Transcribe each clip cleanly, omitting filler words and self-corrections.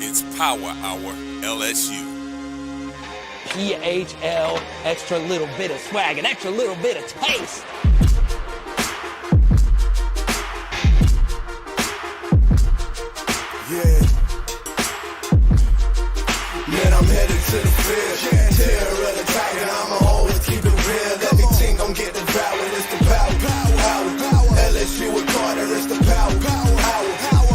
It's Power Hour LSU. PHL, extra little bit of swag, an extra little bit of taste. Yeah. Man, I'm headed to the field. Yeah. Terror of the tiger, I'ma always keep it real. Everything gon' get devoured, it's the power. LSU with Carter, it's the power.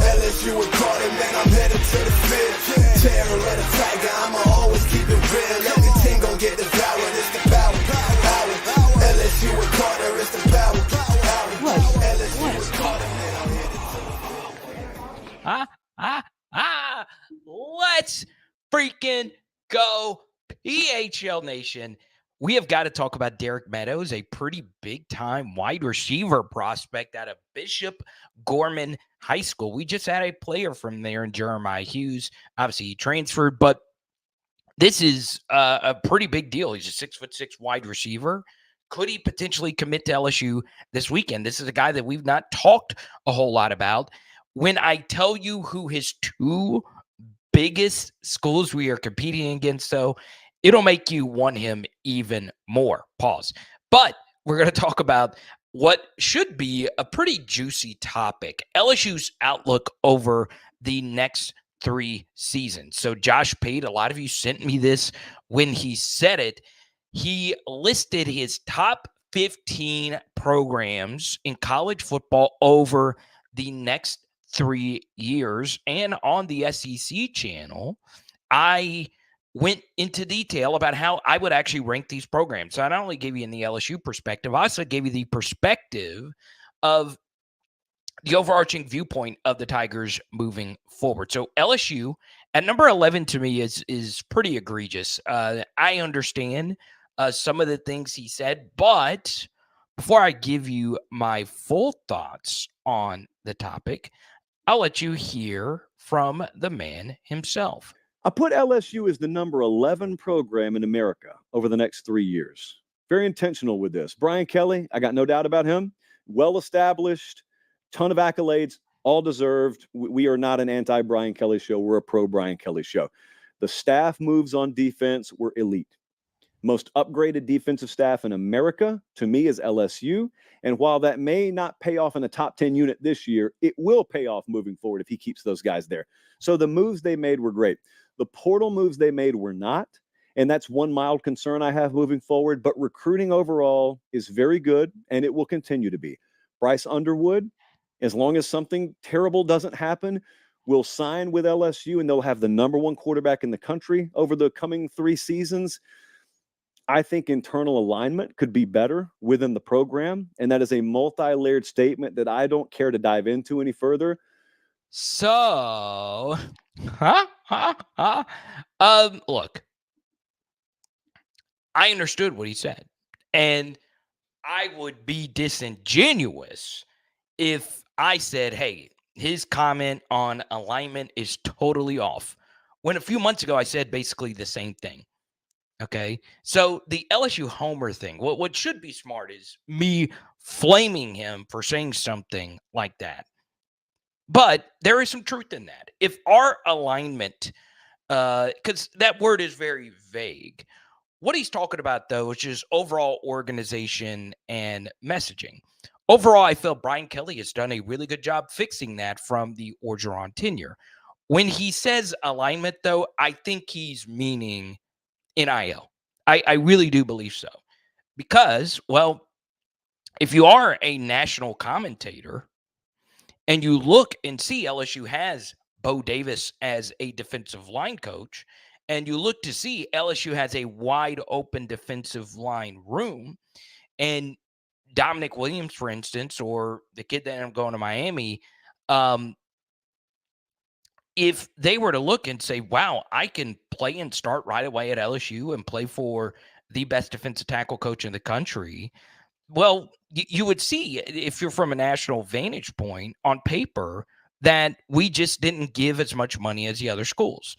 LSU with Carter, man, I'm headed to the field. Terror of the tiger, I'ma always keep it real. Everything gon' get devoured, it's the power. LSU with Carter, it's the power. LSU with Carter, man, I'm headed to the field. Let's freaking go, PHL Nation. We have got to talk about Derek Meadows, a pretty big-time wide receiver prospect out of Bishop Gorman High School. We just had a player from there in Jeremiah Hughes. Obviously, he transferred, but this is a pretty big deal. He's a 6'6" wide receiver. Could he potentially commit to LSU this weekend? This is a guy that we've not talked a whole lot about. When I tell you who his two biggest schools we are competing against, though, it'll make you want him even more. Pause. But we're going to talk about what should be a pretty juicy topic, LSU's outlook over the next 3 seasons. So Josh PATE, a lot of you sent me this when he said it. He listed his top 15 programs in college football over the next 3 years. And on the SEC channel, I went into detail about how I would actually rank these programs. So I not only gave you in the LSU perspective, I also gave you the perspective of the overarching viewpoint of the Tigers moving forward. So LSU at number 11 to me is pretty egregious. I understand some of the things he said, but before I give you my full thoughts on the topic, I'll let you hear from the man himself. I put LSU as the number 11 program in America over the next 3 years. Very intentional with this. Brian Kelly, I got no doubt about him. Well-established, ton of accolades, all deserved. We are not an anti-Brian Kelly show. We're a pro-Brian Kelly show. The staff moves on defense were elite. Most upgraded defensive staff in America, to me, is LSU. And while that may not pay off in a top 10 unit this year, it will pay off moving forward if he keeps those guys there. So the moves they made were great. The portal moves they made were not. And that's one mild concern I have moving forward. But recruiting overall is very good, and it will continue to be. Bryce Underwood, as long as something terrible doesn't happen, will sign with LSU, and they'll have the number 1 quarterback in the country over the coming 3 seasons. I think internal alignment could be better within the program, and that is a multi-layered statement that I don't care to dive into any further. So, look, I understood what he said, and I would be disingenuous if I said, hey, his comment on alignment is totally off, when a few months ago I said basically the same thing. Okay, so the LSU homer thing, what should be smart is me flaming him for saying something like that. But there is some truth in that. If our alignment, because that word is very vague, what he's talking about, though, is just overall organization and messaging. Overall, I feel Brian Kelly has done a really good job fixing that from the Orgeron tenure. When he says alignment, though, I think he's meaning NIL. I really do believe so. Because, well, if you are a national commentator and you look and see LSU has Bo Davis as a defensive line coach, and you look to see LSU has a wide open defensive line room, and Dominic Williams, for instance, or the kid that I'm going to Miami, if they were to look and say, wow, I can play and start right away at LSU and play for the best defensive tackle coach in the country, well, you would see, if you're from a national vantage point on paper, that we just didn't give as much money as the other schools.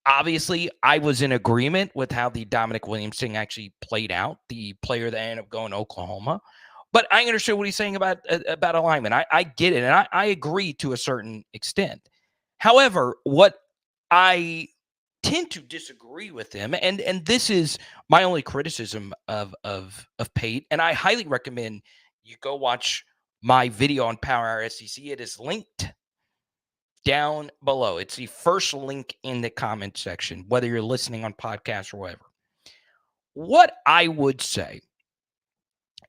Obviously, I was in agreement with how the Dominic Williams thing actually played out, the player that ended up going to Oklahoma. But I understand what he's saying about alignment. I get it, and I agree to a certain extent. However, what I tend to disagree with him, and this is my only criticism of Pate. And I highly recommend you go watch my video on Power Hour SEC. It is linked down below. It's the first link in the comment section, whether you're listening on podcast or whatever. What I would say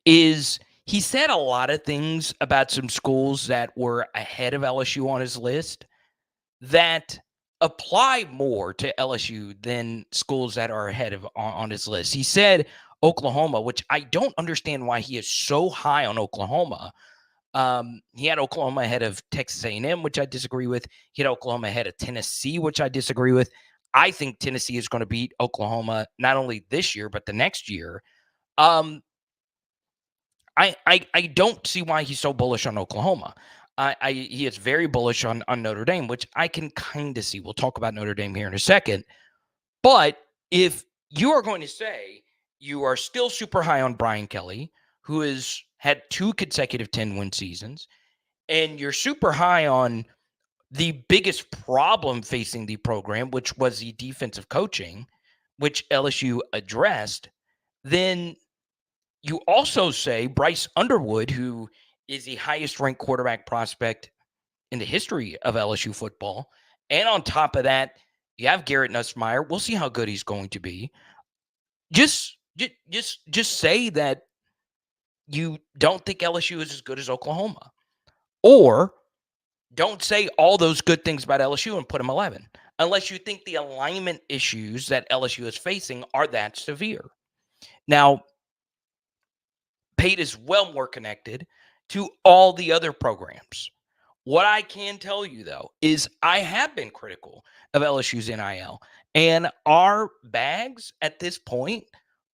is he said a lot of things about some schools that were ahead of LSU on his list that apply more to LSU than schools that are ahead of on his list. He said Oklahoma, which I don't understand why he is so high on Oklahoma. He had Oklahoma ahead of Texas A&M, which I disagree with. He had Oklahoma ahead of Tennessee, which I disagree with. I think Tennessee is going to beat Oklahoma not only this year, but the next year. I don't see why he's so bullish on Oklahoma. He is very bullish on Notre Dame, which I can kind of see. We'll talk about Notre Dame here in a second. But if you are going to say you are still super high on Brian Kelly, who has had 2 consecutive 10-win seasons, and you're super high on the biggest problem facing the program, which was the defensive coaching, which LSU addressed, then you also say Bryce Underwood, who is the highest ranked quarterback prospect in the history of LSU football. And on top of that, you have Garrett Nussmeier. We'll see how good he's going to be. Just say that you don't think LSU is as good as Oklahoma. Or don't say all those good things about LSU and put them 11, unless you think the alignment issues that LSU is facing are that severe. Now, Pate is well more connected to all the other programs. What I can tell you, though, is I have been critical of LSU's NIL, and our bags at this point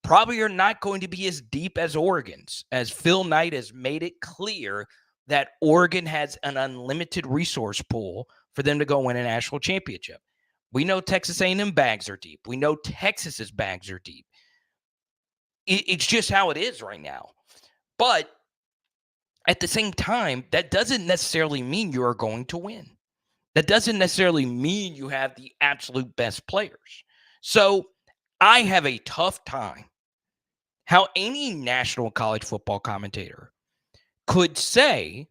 probably are not going to be as deep as Oregon's, as Phil Knight has made it clear that Oregon has an unlimited resource pool for them to go win a national championship. We know Texas A&M bags are deep. We know Texas's bags are deep. It's just how it is right now. But at the same time, that doesn't necessarily mean you are going to win. That doesn't necessarily mean you have the absolute best players. So I have a tough time how any national college football commentator could say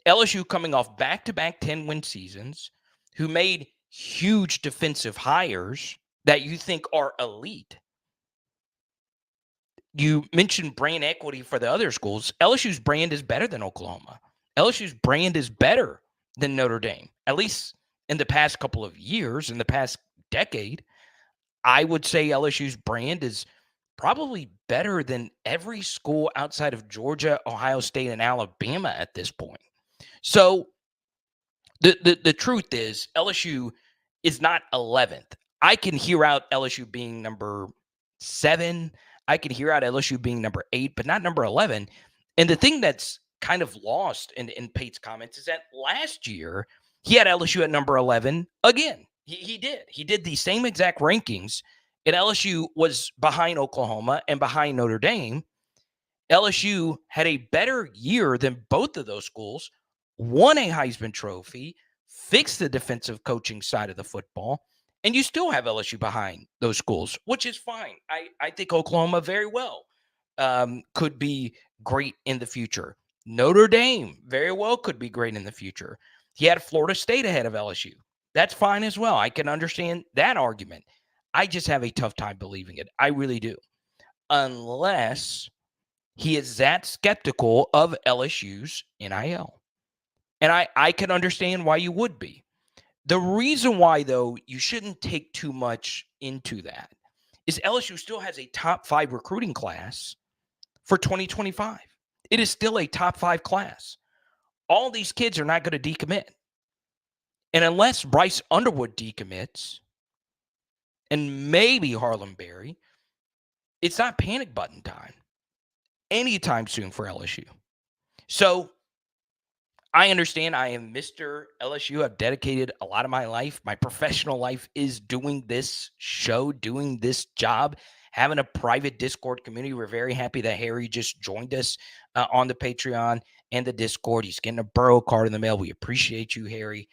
LSU coming off back-to-back 10-win seasons, who made huge defensive hires that you think are elite. You mentioned brand equity for the other schools. LSU's brand is better than Oklahoma. LSU's brand is better than Notre Dame, at least in the past couple of years, in the past decade. I would say LSU's brand is probably better than every school outside of Georgia, Ohio State, and Alabama at this point. So the truth is LSU is not 11th. I can hear out LSU being number 7. I can hear out LSU being number 8, but not number 11. And the thing that's kind of lost in Pate's comments is that last year he had LSU at number 11 again. He did the same exact rankings, and LSU was behind Oklahoma and behind Notre Dame. LSU had a better year than both of those schools, won a Heisman Trophy, fixed the defensive coaching side of the football, and you still have LSU behind those schools, which is fine. I think Oklahoma very well could be great in the future. Notre Dame very well could be great in the future. He had Florida State ahead of LSU. That's fine as well. I can understand that argument. I just have a tough time believing it. I really do. Unless he is that skeptical of LSU's NIL. And I can understand why you would be. The reason why, though, you shouldn't take too much into that is LSU still has a top 5 recruiting class for 2025. It is still a top 5 class. All these kids are not going to decommit. And unless Bryce Underwood decommits, and maybe Harlem Berry, it's not panic button time anytime soon for LSU. So I understand I am Mr. LSU. I've dedicated a lot of my life. My professional life is doing this show, doing this job, having a private Discord community. We're very happy that Harry just joined us on the Patreon and the Discord. He's getting a Burrow card in the mail. We appreciate you, Harry.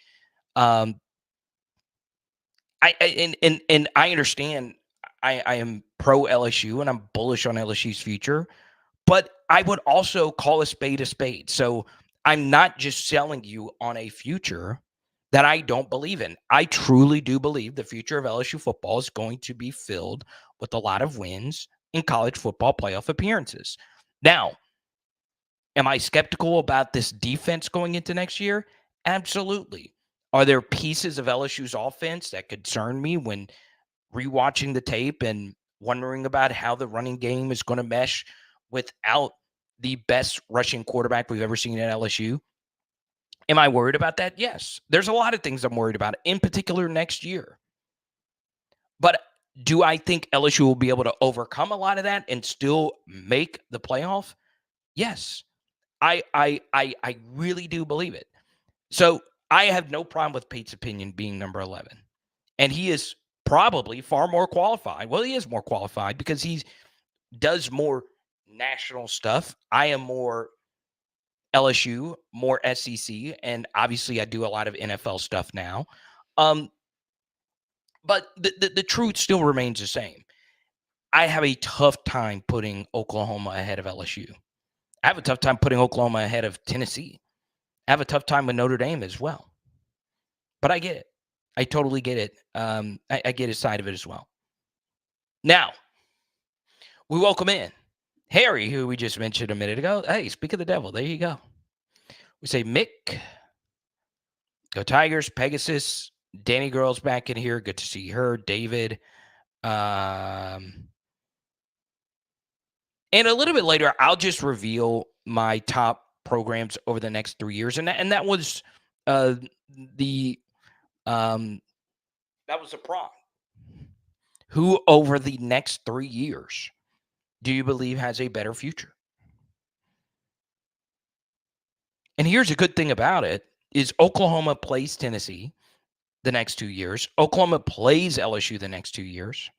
And I understand. I am pro LSU and I'm bullish on LSU's future, but I would also call a spade a spade. So I'm not just selling you on a future that I don't believe in. I truly do believe the future of LSU football is going to be filled with a lot of wins in college football playoff appearances. Now, am I skeptical about this defense going into next year? Absolutely. Are there pieces of LSU's offense that concern me when rewatching the tape and wondering about how the running game is going to mesh without the best rushing quarterback we've ever seen at LSU? Am I worried about that? Yes. There's a lot of things I'm worried about, in particular next year. But do I think LSU will be able to overcome a lot of that and still make the playoff? Yes. I really do believe it. So I have no problem with Pate's opinion being number 11. And he is probably far more qualified. Well, he is more qualified because he does more national stuff. I am more LSU, more SEC, and obviously I do a lot of NFL stuff now. But the truth still remains the same. I have a tough time putting Oklahoma ahead of LSU. I have a tough time putting Oklahoma ahead of Tennessee. I have a tough time with Notre Dame as well. But I get it. I totally get it. I get his side of it as well. Now, we welcome in Harry, who we just mentioned a minute ago. Hey, speak of the devil. There you go. We say Mick. Go Tigers. Pegasus. Danny Girl's back in here. Good to see her. David. And a little bit later, I'll just reveal my top programs over the next 3 years. And that was that was a prompt. Who over the next 3 years do you believe has a better future? And here's a good thing about it is Oklahoma plays Tennessee the next 2 years. Oklahoma plays LSU the next 2 years.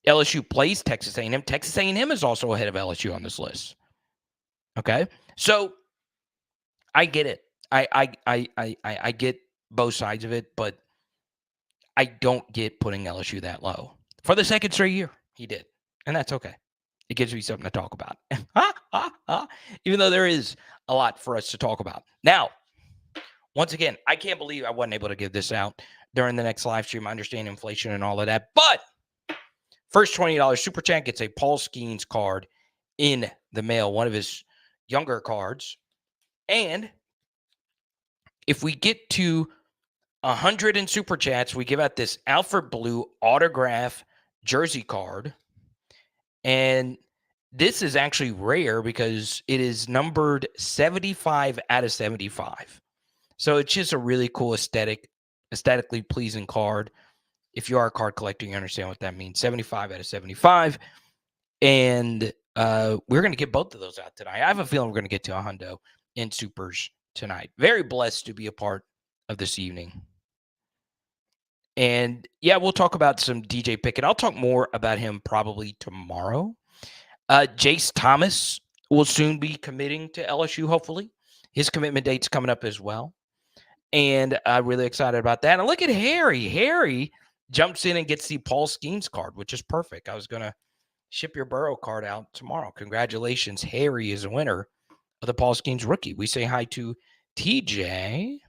LSU plays Texas A&M. Texas A&M is also ahead of LSU on this list. Okay? So I get it. I get both sides of it, but I don't get putting LSU that low. For the second straight year, he did. And that's okay. It gives me something to talk about. Even though there is a lot for us to talk about. Now, once again, I can't believe I wasn't able to give this out during the next live stream. I understand inflation and all of that. But first $20 super chat gets a Paul Skeens card in the mail, one of his younger cards. And if we get to 100 in super chats, we give out this Alfred Blue autograph jersey card. And this is actually rare because it is numbered 75 out of 75. So it's just a really cool aesthetically pleasing card. If you are a card collector, you understand what that means. 75 out of 75. And we're going to get both of those out tonight. I have a feeling we're going to get to a hundo in supers tonight. Very blessed to be a part of this evening. And yeah, we'll talk about some DJ Pickett. I'll talk more about him probably tomorrow. Jace Thomas will soon be committing to LSU, hopefully. His commitment date's coming up as well. And I'm really excited about that. And look at Harry. Harry jumps in and gets the Paul Skeens card, which is perfect. I was going to ship your Burrow card out tomorrow. Congratulations. Harry is a winner of the Paul Skeens rookie. We say hi to TJ.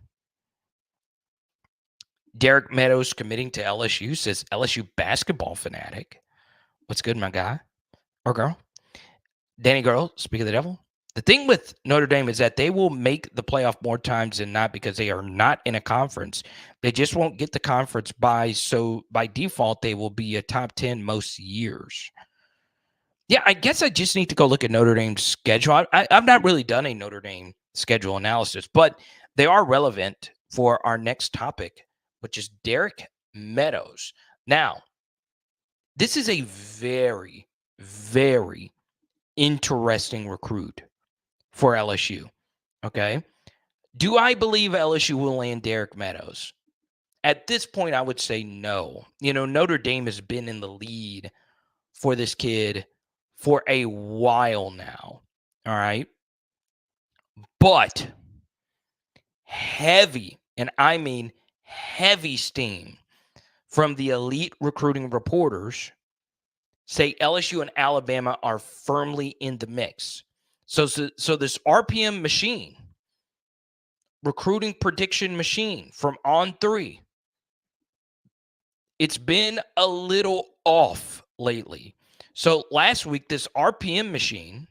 Derek Meadows committing to LSU, says LSU basketball fanatic. What's good, my guy or girl? Danny Girl, speak of the devil. The thing with Notre Dame is that they will make the playoff more times than not because they are not in a conference. They just won't get the conference so by default, they will be a top 10 most years. Yeah, I guess I just need to go look at Notre Dame's schedule. I've not really done a Notre Dame schedule analysis, but they are relevant for our next topic, which is Derek Meadows. Now, this is a very, very interesting recruit for LSU. Okay. Do I believe LSU will land Derek Meadows? At this point, I would say no. Notre Dame has been in the lead for this kid for a while now. All right. But heavy, and I mean heavy steam from the elite recruiting reporters say LSU and Alabama are firmly in the mix. So this RPM machine, recruiting prediction machine from On3, it's been a little off lately. So last week, this RPM machine,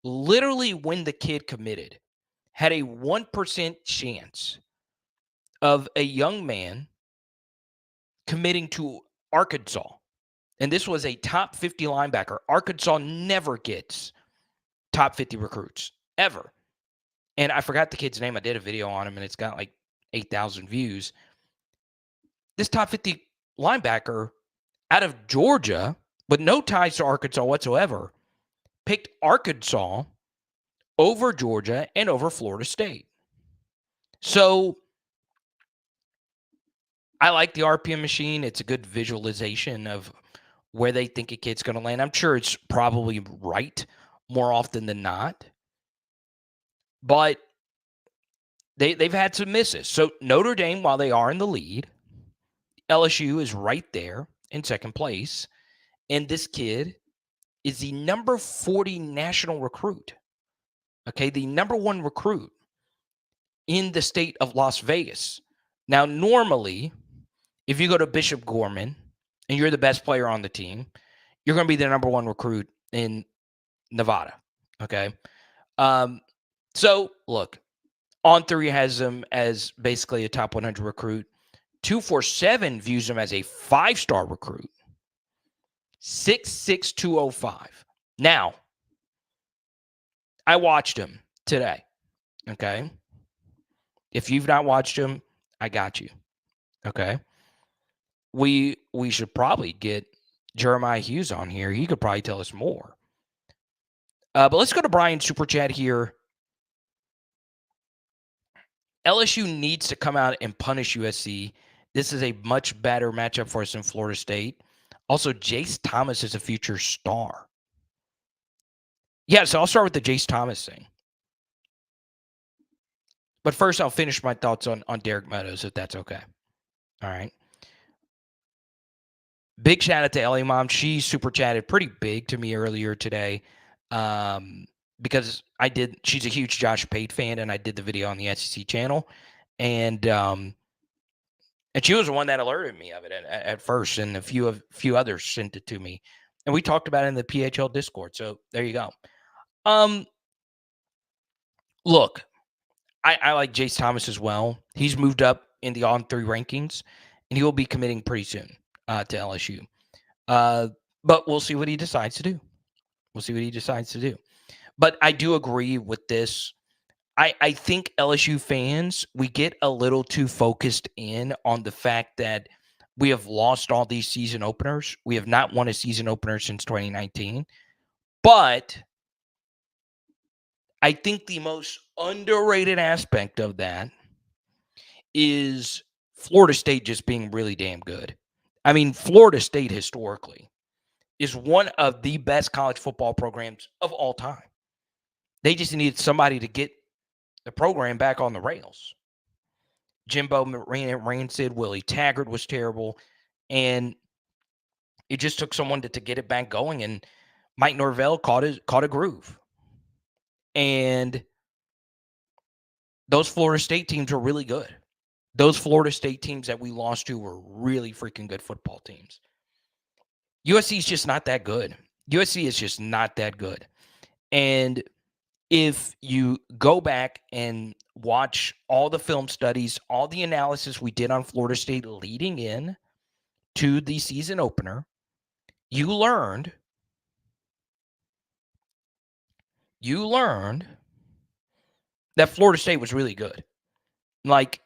literally when the kid committed, had a 1% chance of a young man committing to Arkansas. And this was a top 50 linebacker. Arkansas never gets top 50 recruits, ever. And I forgot the kid's name. I did a video on him, and it's got like 8,000 views. This top 50 linebacker out of Georgia, with no ties to Arkansas whatsoever, picked Arkansas over Georgia and over Florida State. So I like the RPM machine. It's a good visualization of where they think a kid's going to land. I'm sure it's probably right more often than not. But they've had some misses. So Notre Dame, while they are in the lead, LSU is right there in second place. And this kid is the number 40 national recruit. Okay, the number 1 recruit in the state of Las Vegas. Now, normally, if you go to Bishop Gorman and you're the best player on the team, you're going to be the number 1 recruit in Nevada. Okay. So look, On3 has him as basically a top 100 recruit. 247 views him as a 5-star recruit. 66205. Now, I watched him today. Okay. If you've not watched him, I got you. Okay. We should probably get Jeremiah Hughes on here. He could probably tell us more. But let's go to Brian's Super Chat here. LSU needs to come out and punish USC. This is a much better matchup for us in Florida State. Also, Jace Thomas is a future star. Yeah, so I'll start with the Jace Thomas thing. But first, I'll finish my thoughts on Derek Meadows, if that's okay. All right. Big shout out to LA Mom. She super chatted pretty big to me earlier today because she's a huge Josh Pate fan, and I did the video on the SEC channel. And she was the one that alerted me of it at first, and a few others sent it to me. And we talked about it in the PHL Discord. So there you go. Look, I like Jace Thomas as well. He's moved up in the On3 rankings, and he will be committing pretty soon to LSU. But we'll see what he decides to do. But I do agree with this. I think LSU fans, we get a little too focused in on the fact that we have lost all these season openers. We have not won a season opener since 2019. But I think the most underrated aspect of that is Florida State just being really damn good. I mean, Florida State historically is one of the best college football programs of all time. They just needed somebody to get the program back on the rails. Jimbo Rancid, Willie Taggart was terrible, and it just took someone to get it back going, and Mike Norvell caught a groove. And those Florida State teams were really good. Those Florida State teams that we lost to were really freaking good football teams. USC is just not that good. USC is just not that good. And if you go back and watch all the film studies, all the analysis we did on Florida State leading in to the season opener, you learned that Florida State was really good. Like,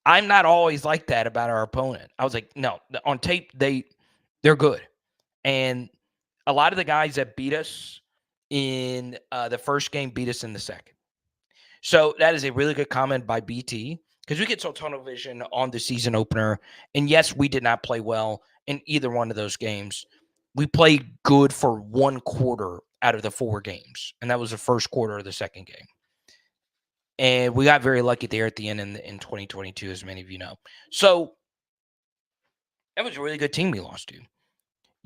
I'm not always like that about our opponent. I was like, no, on tape, they're good. And a lot of the guys that beat us in the first game beat us in the second. So that is a really good comment by BT, because we get so tunnel vision on the season opener. And yes, we did not play well in either one of those games. We played good for one quarter out of the 4 games, and that was the first quarter of the second game. And we got very lucky there at the end in 2022, as many of you know. So that was a really good team we lost to.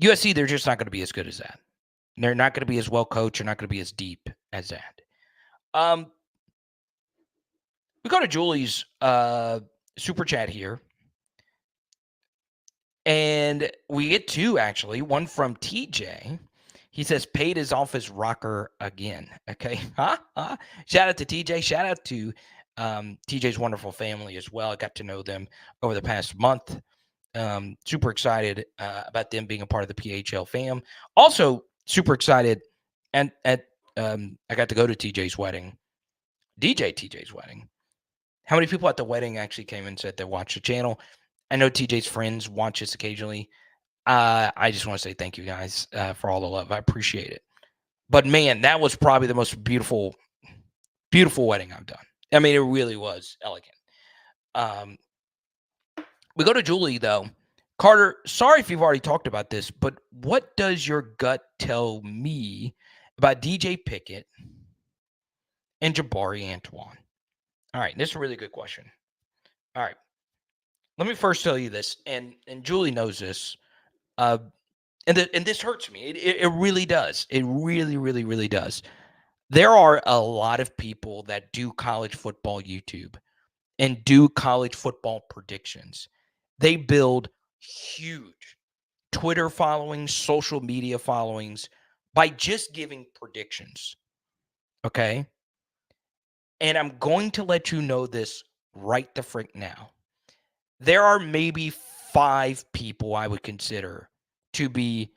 USC, they're just not going to be as good as that. They're not going to be as well coached. They're not going to be as deep as that. We go to Julie's super chat here. And we get two, actually. One from TJ. He says, PATE is off his rocker again. Okay. Shout out to TJ. Shout out to TJ's wonderful family as well. I got to know them over the past month. Super excited about them being a part of the PHL fam. Also, super excited. And I got to go to TJ's wedding, DJ TJ's wedding. How many people at the wedding actually came and said they watched the channel? I know TJ's friends watch this occasionally. I just want to say thank you guys for all the love. I appreciate it. But man, that was probably the most beautiful wedding I've done. I mean, it really was elegant. We go to Julie, though. Carter, sorry if you've already talked about this, but what does your gut tell me about DJ Pickett and Jabari Antoine? All right, this is a really good question. All right. Let me first tell you this, and Julie knows this, and this hurts me. It really does. It really, really, really does. There are a lot of people that do college football YouTube and do college football predictions. They build huge Twitter followings, social media followings by just giving predictions, okay? And I'm going to let you know this right the frick now. There are maybe 5 people I would consider to be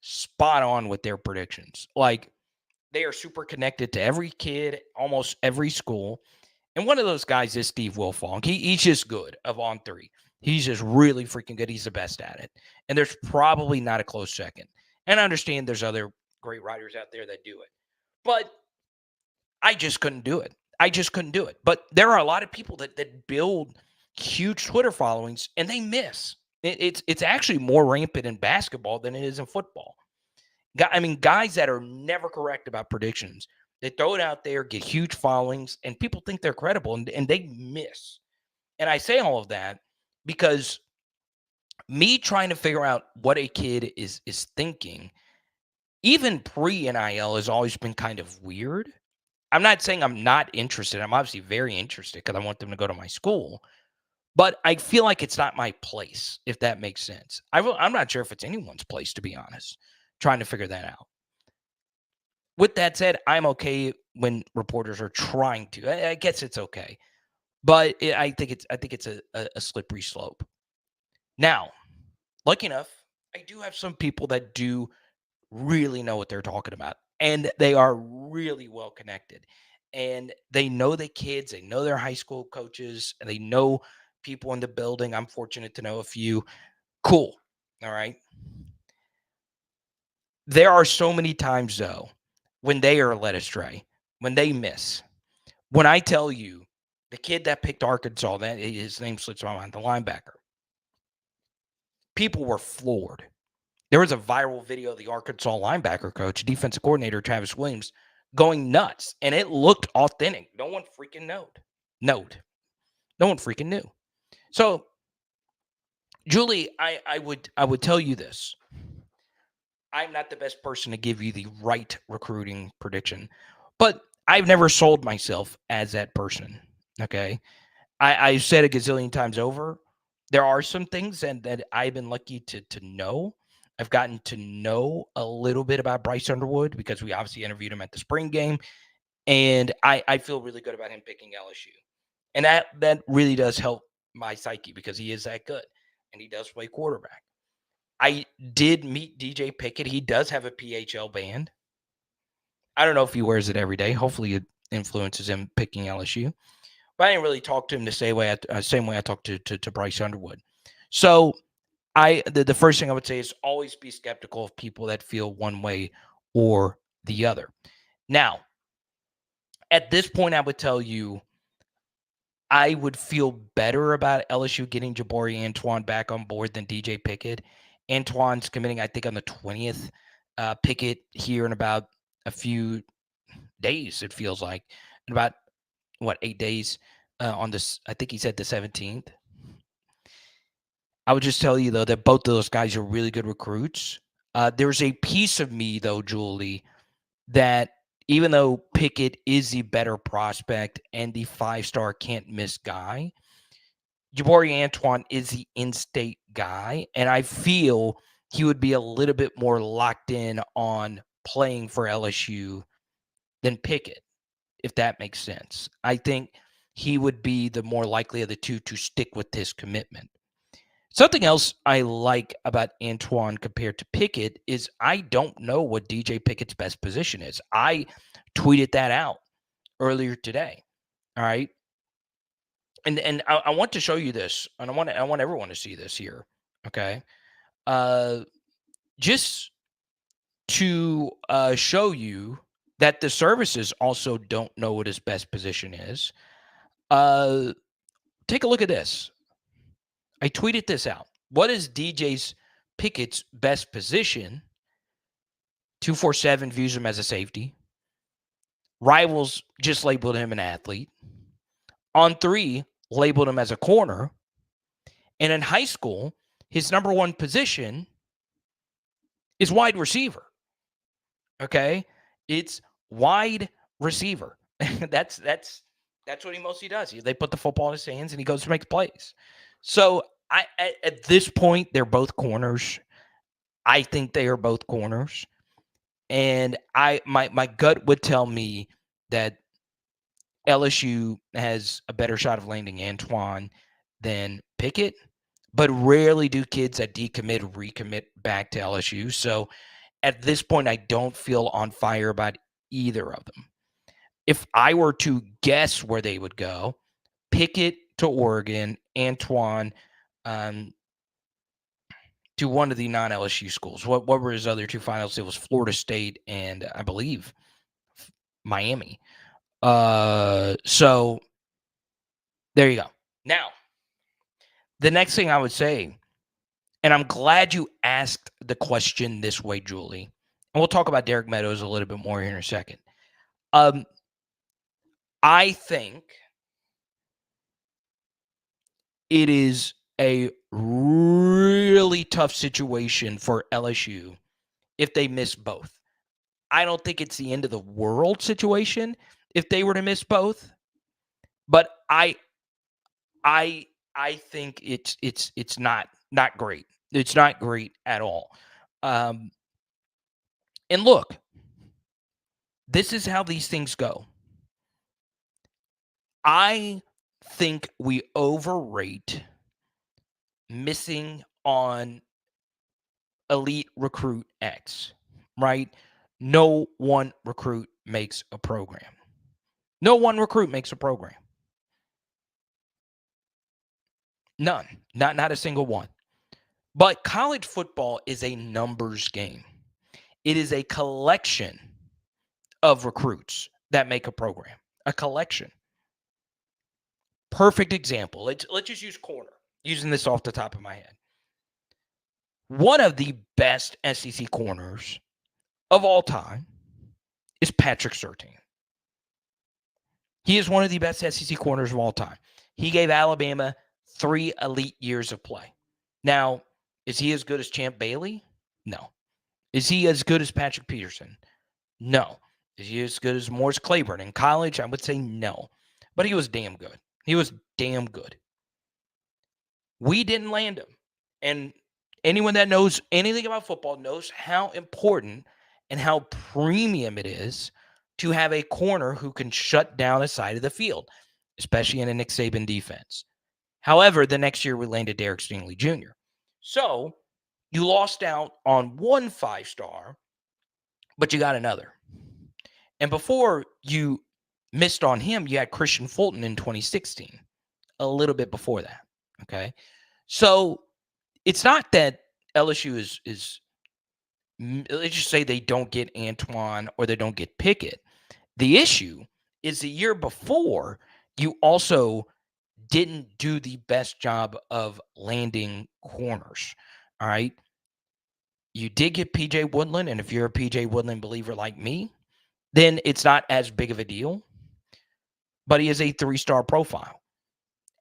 spot on with their predictions. Like, they are super connected to every kid, almost every school. And one of those guys is Steve Wilfong. He's just good of On 3. He's just really freaking good. He's the best at it. And there's probably not a close second. And I understand there's other great writers out there that do it. But I just couldn't do it. But there are a lot of people that build huge Twitter followings and they miss. It's actually more rampant in basketball than it is in football. I mean, guys that are never correct about predictions, they throw it out there, get huge followings, and people think they're credible, and they miss. And I say all of that because me trying to figure out what a kid is thinking, even pre-NIL, has always been kind of weird. I'm not saying I'm not interested. I'm obviously very interested because I want them to go to my school. But I feel like it's not my place, if that makes sense. I'm not sure if it's anyone's place, to be honest, trying to figure that out. With that said, I'm okay when reporters are trying to. I guess it's okay. But I think it's a slippery slope. Now, lucky enough, I do have some people that do really know what they're talking about. And they are really well connected. And they know the kids. They know their high school coaches. And they know people in the building. I'm fortunate to know a few. Cool. All right. There are so many times, though, when they are led astray, when they miss. When I tell you, the kid that picked Arkansas, that his name slips my mind, the linebacker, people were floored. There was a viral video of the Arkansas linebacker coach, defensive coordinator Travis Williams, going nuts, and it looked authentic. No one freaking knew. No one freaking knew. So, Julie, I would tell you this. I'm not the best person to give you the right recruiting prediction, but I've never sold myself as that person. Okay. I've said a gazillion times over. There are some things that I've been lucky to know. I've gotten to know a little bit about Bryce Underwood because we obviously interviewed him at the spring game. And I feel really good about him picking LSU. And that really does help my psyche because he is that good. And he does play quarterback. I did meet DJ Pickett. He does have a PHL band. I don't know if he wears it every day. Hopefully it influences him picking LSU. But I didn't really talk to him the same way I talked to Bryce Underwood. So the first thing I would say is always be skeptical of people that feel one way or the other. Now, at this point, I would tell you I would feel better about LSU getting Jabari Antoine back on board than DJ Pickett. Antoine's committing, I think, on the 20th. Pickett here in about a few days, it feels like. In about 8 days on this. I think he said the 17th. I would just tell you, though, that both of those guys are really good recruits. There's a piece of me, though, Julie, that even though Pickett is the better prospect and the 5-star can't-miss guy, Jabari Antoine is the in-state guy, and I feel he would be a little bit more locked in on playing for LSU than Pickett, if that makes sense. I think he would be the more likely of the two to stick with his commitment. Something else I like about Antoine compared to Pickett is I don't know what DJ Pickett's best position is. I tweeted that out earlier today. All right. And I want to show you this, and I want everyone to see this here. Okay. Just to show you that the services also don't know what his best position is. Take a look at this. I tweeted this out. What is DJ's Pickett's best position? 247 views him as a safety. Rivals just labeled him an athlete. On 3, labeled him as a corner. And in high school, his number one position is wide receiver. Okay? It's wide receiver. That's what he mostly does. They put the football in his hands and he goes to make plays. So at this point, they're both corners. I think they are both corners. And my gut would tell me that LSU has a better shot of landing Antoine than Pickett, but rarely do kids that decommit recommit back to LSU. So at this point, I don't feel on fire about either of them. If I were to guess where they would go, Pickett to Oregon, Antoine to one of the non-LSU schools. What were his other 2 finals? It was Florida State and I believe Miami. So there you go. Now, the next thing I would say, and I'm glad you asked the question this way, Julie, and we'll talk about Derek Meadows a little bit more here in a second. I think it is a really tough situation for LSU if they miss both. I don't think it's the end of the world situation if they were to miss both, but I think it's not great. It's not great at all. And look, this is how these things go. I think we overrate missing on elite recruit X, right? No one recruit makes a program. No one recruit makes a program. None. Not a single one. But college football is a numbers game. It is a collection of recruits that make a program. A collection. Perfect example. Let's just use corner. Using this off the top of my head. One of the best SEC corners of all time is Patrick Surtain. He is one of the best SEC corners of all time. He gave Alabama 3 elite years of play. Now, is he as good as Champ Bailey? No. Is he as good as Patrick Peterson? No. Is he as good as Morris Claiborne? In college, I would say no. But he was damn good. He was damn good. We didn't land him. And anyone that knows anything about football knows how important and how premium it is to have a corner who can shut down a side of the field, especially in a Nick Saban defense. However, the next year we landed Derek Stingley Jr. So you lost out on one 5-star, but you got another. And before you missed on him, you had Christian Fulton in 2016, a little bit before that. Okay. So it's not that LSU is let's just say they don't get Antoine or they don't get Pickett. The issue is the year before, you also didn't do the best job of landing corners. All right. You did get PJ Woodland, and if you're a PJ Woodland believer like me, then it's not as big of a deal. but he is a 3-star profile.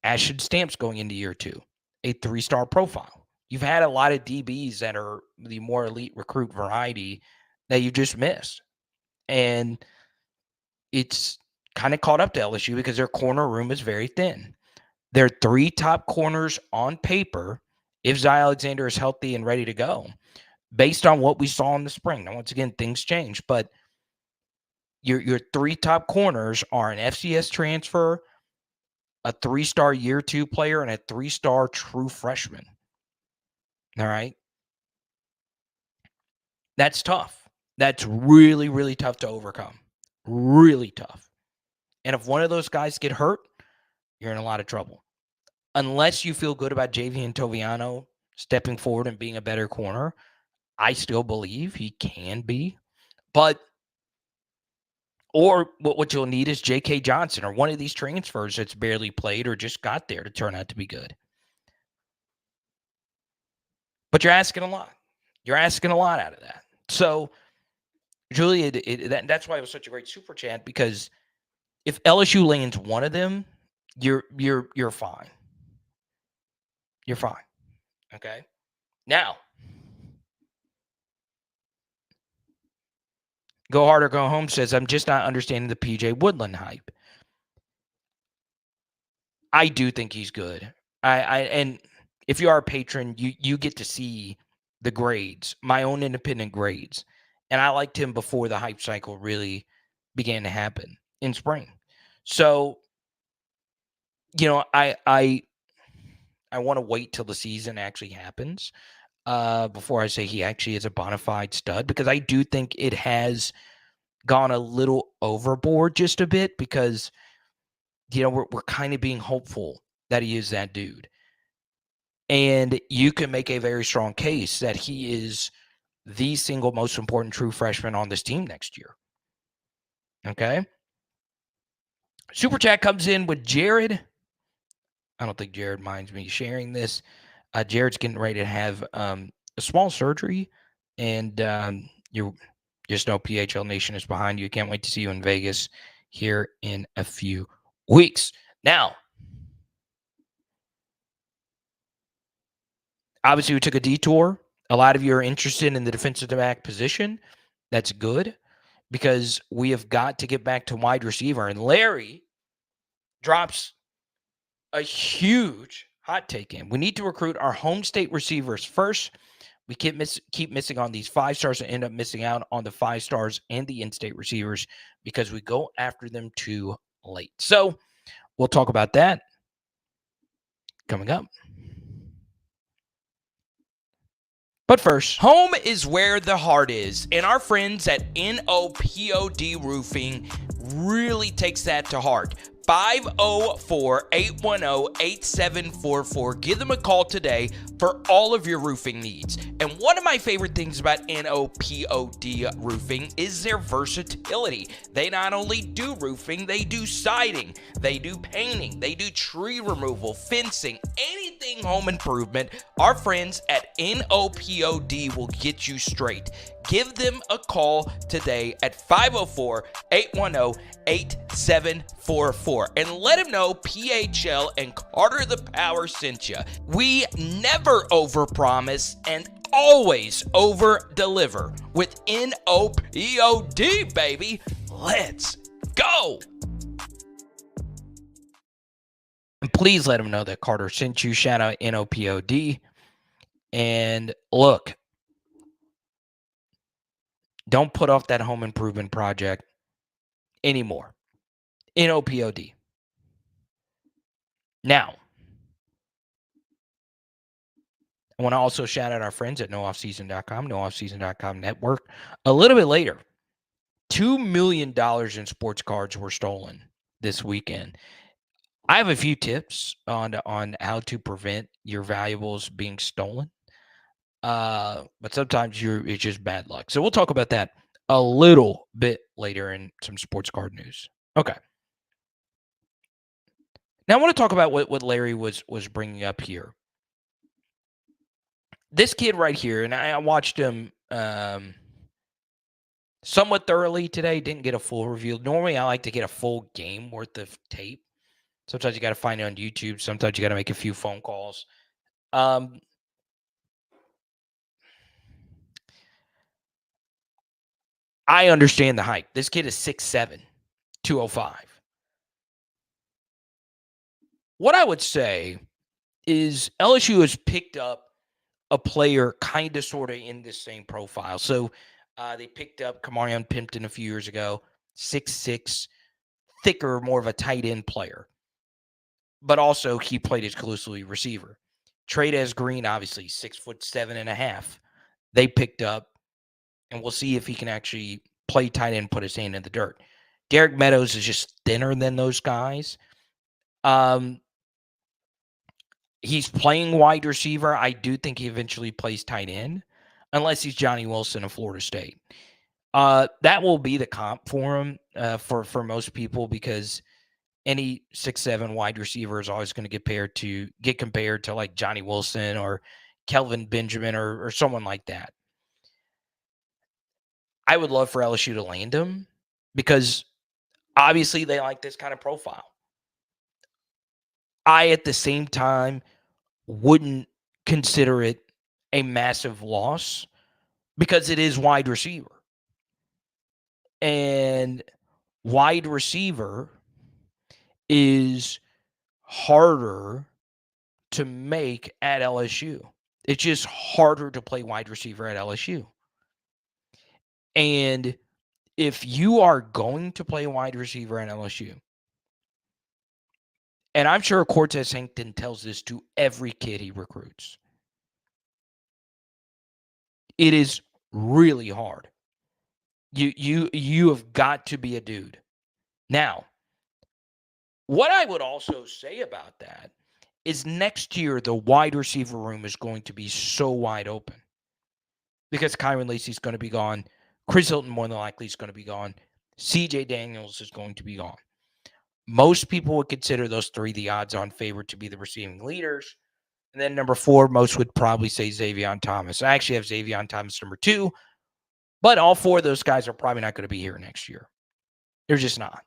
Ashton Stamps going into year 2, a 3-star profile. You've had a lot of DBs that are the more elite recruit variety that you just missed. And it's kind of caught up to LSU because their corner room is very thin. Their 3 top corners on paper, if Zy Alexander is healthy and ready to go, based on what we saw in the spring. Now, once again, things change, but your 3 top corners are an FCS transfer, a 3-star year 2 player, and a 3-star true freshman. All right. That's tough. That's really, really tough to overcome. Really tough. And if one of those guys get hurt, you're in a lot of trouble. Unless you feel good about Javian Toviano stepping forward and being a better corner, I still believe he can be. But, or what you'll need is J.K. Johnson or one of these transfers that's barely played or just got there to turn out to be good. But you're asking a lot. You're asking a lot out of that. So, Julia, that's why it was such a great super chat, because if LSU lands one of them, you're fine. You're fine. Okay? Now, Go Hard or Go Home says, I'm just not understanding the PJ Woodland hype. I do think he's good. And if you are a patron, you get to see the grades, my own independent grades. And I liked him before the hype cycle really began to happen in spring. So, I want to wait till the season actually happens before I say he actually is a bona fide stud, because I do think it has gone a little overboard just a bit, because we're kind of being hopeful that he is that dude. And you can make a very strong case that he is the single most important true freshman on this team next year. Okay? Super chat comes in with Jared. I don't think Jared minds me sharing this. Jared's getting ready to have a small surgery, and you just know PHL Nation is behind you. Can't wait to see you in Vegas here in a few weeks. Now, obviously, we took a detour. A lot of you are interested in the defensive back position. That's good, because we have got to get back to wide receiver. And Larry drops a huge hot take in. We need to recruit our home state receivers first. We keep missing on these 5 stars and end up missing out on the 5 stars and the in-state receivers because we go after them too late. So we'll talk about that coming up. But first, home is where the heart is, and our friends at NOPOD Roofing really takes that to heart. 504-810-8744. Give them a call today for all of your roofing needs. And one of my favorite things about NOPOD Roofing is their versatility. They not only do roofing, they do siding, they do painting, they do tree removal, fencing, anything home improvement. Our friends at NOPOD will get you straight. Give them a call today at 504-810-8744 and let them know PHL and Carter the Power sent you. We never overpromise and always over-deliver with NOPOD, baby. Let's go. And please let them know that Carter sent you. Shout out NOPOD. And look, don't put off that home improvement project anymore. NOPOD. Now, I want to also shout out our friends at nooffseason.com, nooffseason.com network. A little bit later, $2 million in sports cards were stolen this weekend. I have a few tips on how to prevent your valuables being stolen. But sometimes it's just bad luck. So we'll talk about that a little bit later in some sports card news. Okay. Now I want to talk about what Larry was bringing up here. This kid right here, and I watched him somewhat thoroughly today. Didn't get a full review. Normally, I like to get a full game worth of tape. Sometimes you got to find it on YouTube. Sometimes you got to make a few phone calls. I understand the hype. This kid is 6'7", 205. What I would say is LSU has picked up a player kind of sort of in the same profile. So they picked up Kamarion Pimpton a few years ago, 6'6", thicker, more of a tight end player. But also he played exclusively receiver. Trades Green, obviously 6'7.5". They picked up, and we'll see if he can actually play tight end, put his hand in the dirt. Derek Meadows is just thinner than those guys. He's playing wide receiver. I do think he eventually plays tight end, unless he's Johnny Wilson of Florida State. That will be the comp for him for most people, because any 6'7" wide receiver is always going to get compared to like Johnny Wilson or Kelvin Benjamin or someone like that. I would love for LSU to land him, because obviously they like this kind of profile. I, at the same time, wouldn't consider it a massive loss, because it is wide receiver. And wide receiver is harder to make at LSU. It's just harder to play wide receiver at LSU. And if you are going to play wide receiver at LSU, and I'm sure Cortez Hankton tells this to every kid he recruits, it is really hard. You have got to be a dude. Now, what I would also say about that is next year the wide receiver room is going to be so wide open, because Kyron Lacey's going to be gone. Chris Hilton more than likely is going to be gone. CJ Daniels is going to be gone. Most people would consider those three the odds-on favorite to be the receiving leaders. And then number 4, most would probably say Xavier Thomas. I actually have Xavier Thomas number 2, but all 4 of those guys are probably not going to be here next year. They're just not.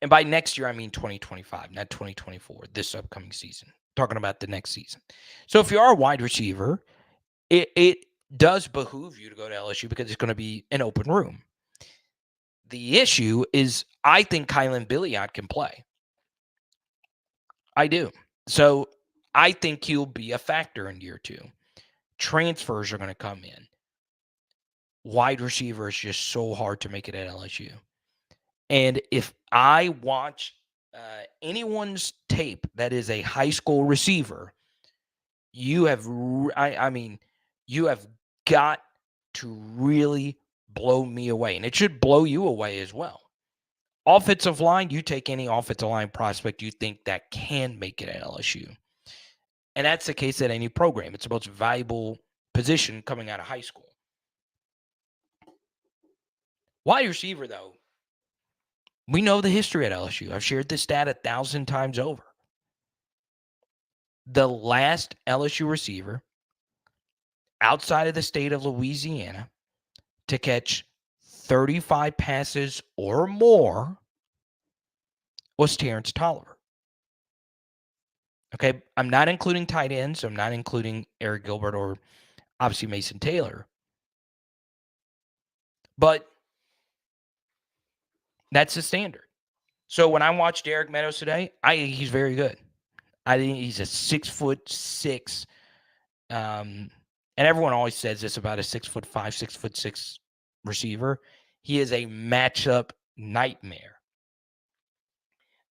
And by next year, I mean 2025, not 2024, this upcoming season. Talking about the next season. So if you are a wide receiver, it does behoove you to go to LSU, because it's going to be an open room. The issue is, I think Kylan Billiot can play. I do. So I think he'll be a factor in year 2. Transfers are going to come in. Wide receiver is just so hard to make it at LSU. And if I watch anyone's tape that is a high school receiver, you have, you have got to really blow me away. And it should blow you away as well. Offensive line, you take any offensive line prospect you think that can make it at LSU. And that's the case at any program. It's the most valuable position coming out of high school. Wide receiver, though, we know the history at LSU. I've shared this stat 1,000 times over. The last LSU receiver outside of the state of Louisiana to catch 35 passes or more was Terrence Tolliver. Okay, I'm not including tight ends. I'm not including Eric Gilbert or obviously Mason Taylor. But that's the standard. So when I watched Derek Meadows today, he's very good. I think he's a 6'6", and everyone always says this about a 6'5", 6'6" receiver. He is a matchup nightmare.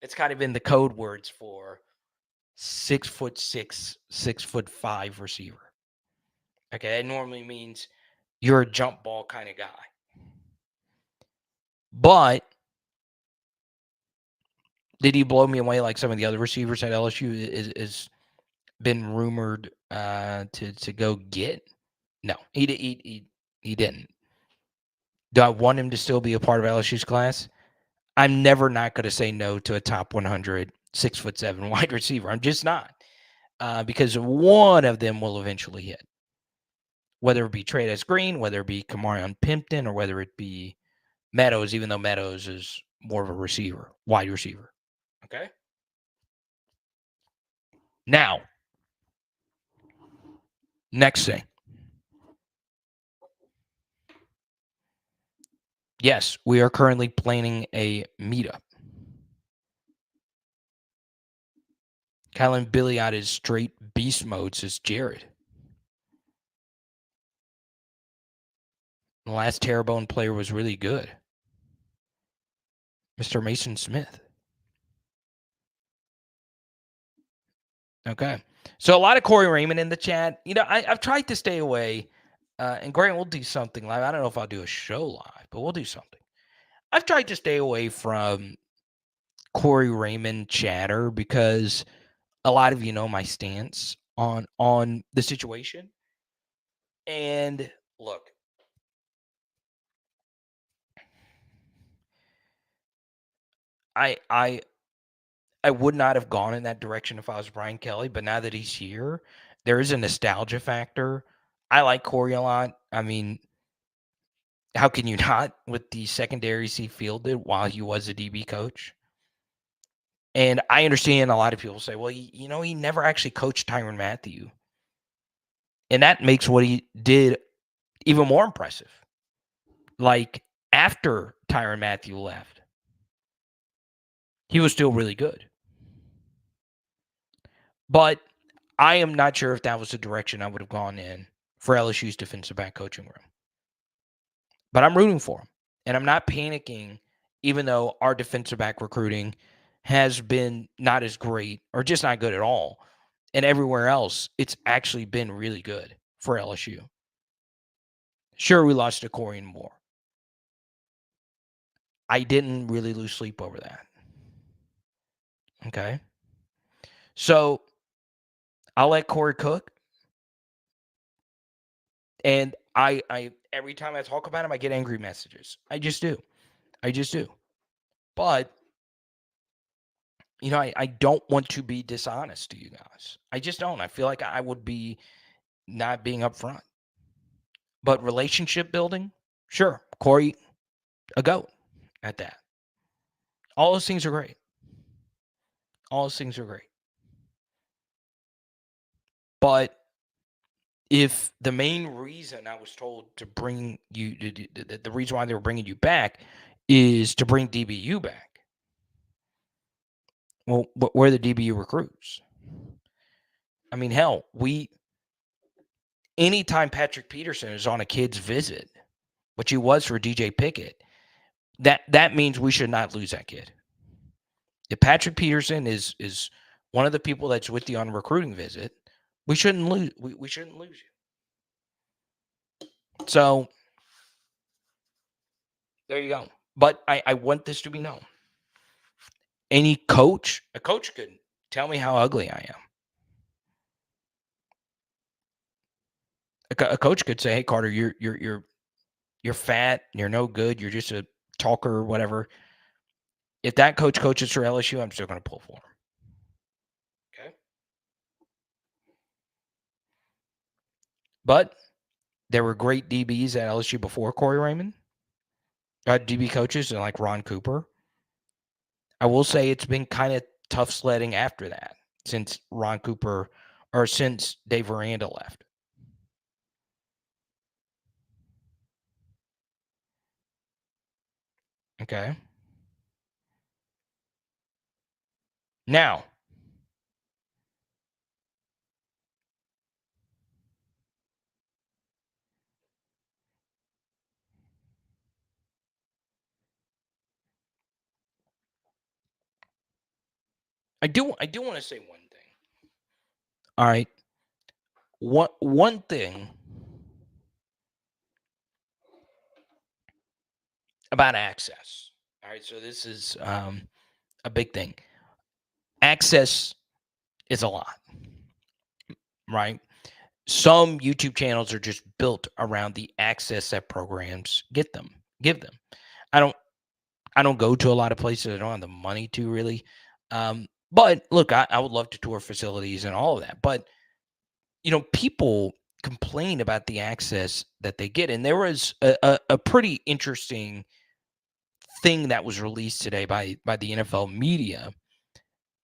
It's kind of in the code words for 6'6", 6'5" receiver. Okay, that normally means you're a jump ball kind of guy. But did he blow me away like some of the other receivers at LSU is been rumored to go get? No, he didn't. Do I want him to still be a part of LSU's class? I'm never not going to say no to a top 100 6'7" wide receiver. I'm just not, because one of them will eventually hit. whether it be Trey Green, whether it be Kamarion Pimpton, or whether it be Meadows, even though Meadows is more of a receiver, wide receiver. Okay? Now, next thing. Yes, we are currently planning a meetup. Kylan Billy out his straight beast mode, says Jared. The last Terrebonne player was really good. Mr. Mason Smith. Okay. So a lot of Corey Raymond in the chat. I've tried to stay away. And Grant, we'll do something live. I don't know if I'll do a show live, but we'll do something. I've tried to stay away from Corey Raymond chatter because a lot of you know my stance on the situation. And look, I would not have gone in that direction if I was Brian Kelly, but now that he's here, there is a nostalgia factor. I like Corey a lot. I mean, how can you not with the secondaries he fielded while he was a DB coach? And I understand a lot of people say, well, he never actually coached Tyrann Mathieu. And that makes what he did even more impressive. Like, after Tyrann Mathieu left, he was still really good. But I am not sure if that was the direction I would have gone in for LSU's defensive back coaching room. But I'm rooting for him. And I'm not panicking, even though our defensive back recruiting has been not as great or just not good at all. And everywhere else, it's actually been really good for LSU. Sure, we lost to Corey and Moore. I didn't really lose sleep over that. Okay? So, I'll let Corey cook. And I every time I talk about him, I get angry messages. I just do. But, I don't want to be dishonest to you guys. I just don't. I feel like I would be not being upfront. But relationship building, sure. Corey, a GOAT at that. All those things are great. But if the main reason I was told to bring you, the reason why they were bringing you back is to bring DBU back. Well, where are the DBU recruits? I mean, hell, anytime Patrick Peterson is on a kid's visit, which he was for DJ Pickett, that means we should not lose that kid. If Patrick Peterson is one of the people that's with you on a recruiting visit, we shouldn't lose. We shouldn't lose you. So there you go. But I want this to be known. A coach could tell me how ugly I am. A coach could say, "Hey, Carter, you're fat. You're no good. You're just a talker or whatever." If that coach coaches for LSU, I'm still going to pull for him. Okay. But there were great DBs at LSU before Corey Raymond. DB coaches like Ron Cooper. I will say it's been kind of tough sledding after that since Ron Cooper or since Dave Aranda left. Okay. Now, I do want to say one thing. All right. One thing about access. All right, so this is a big thing. Access is a lot, right? Some YouTube channels are just built around the access that programs give them. I don't go to a lot of places. I don't have the money to really. But look, I would love to tour facilities and all of that. But people complain about the access that they get. And there was a pretty interesting thing that was released today by the NFL media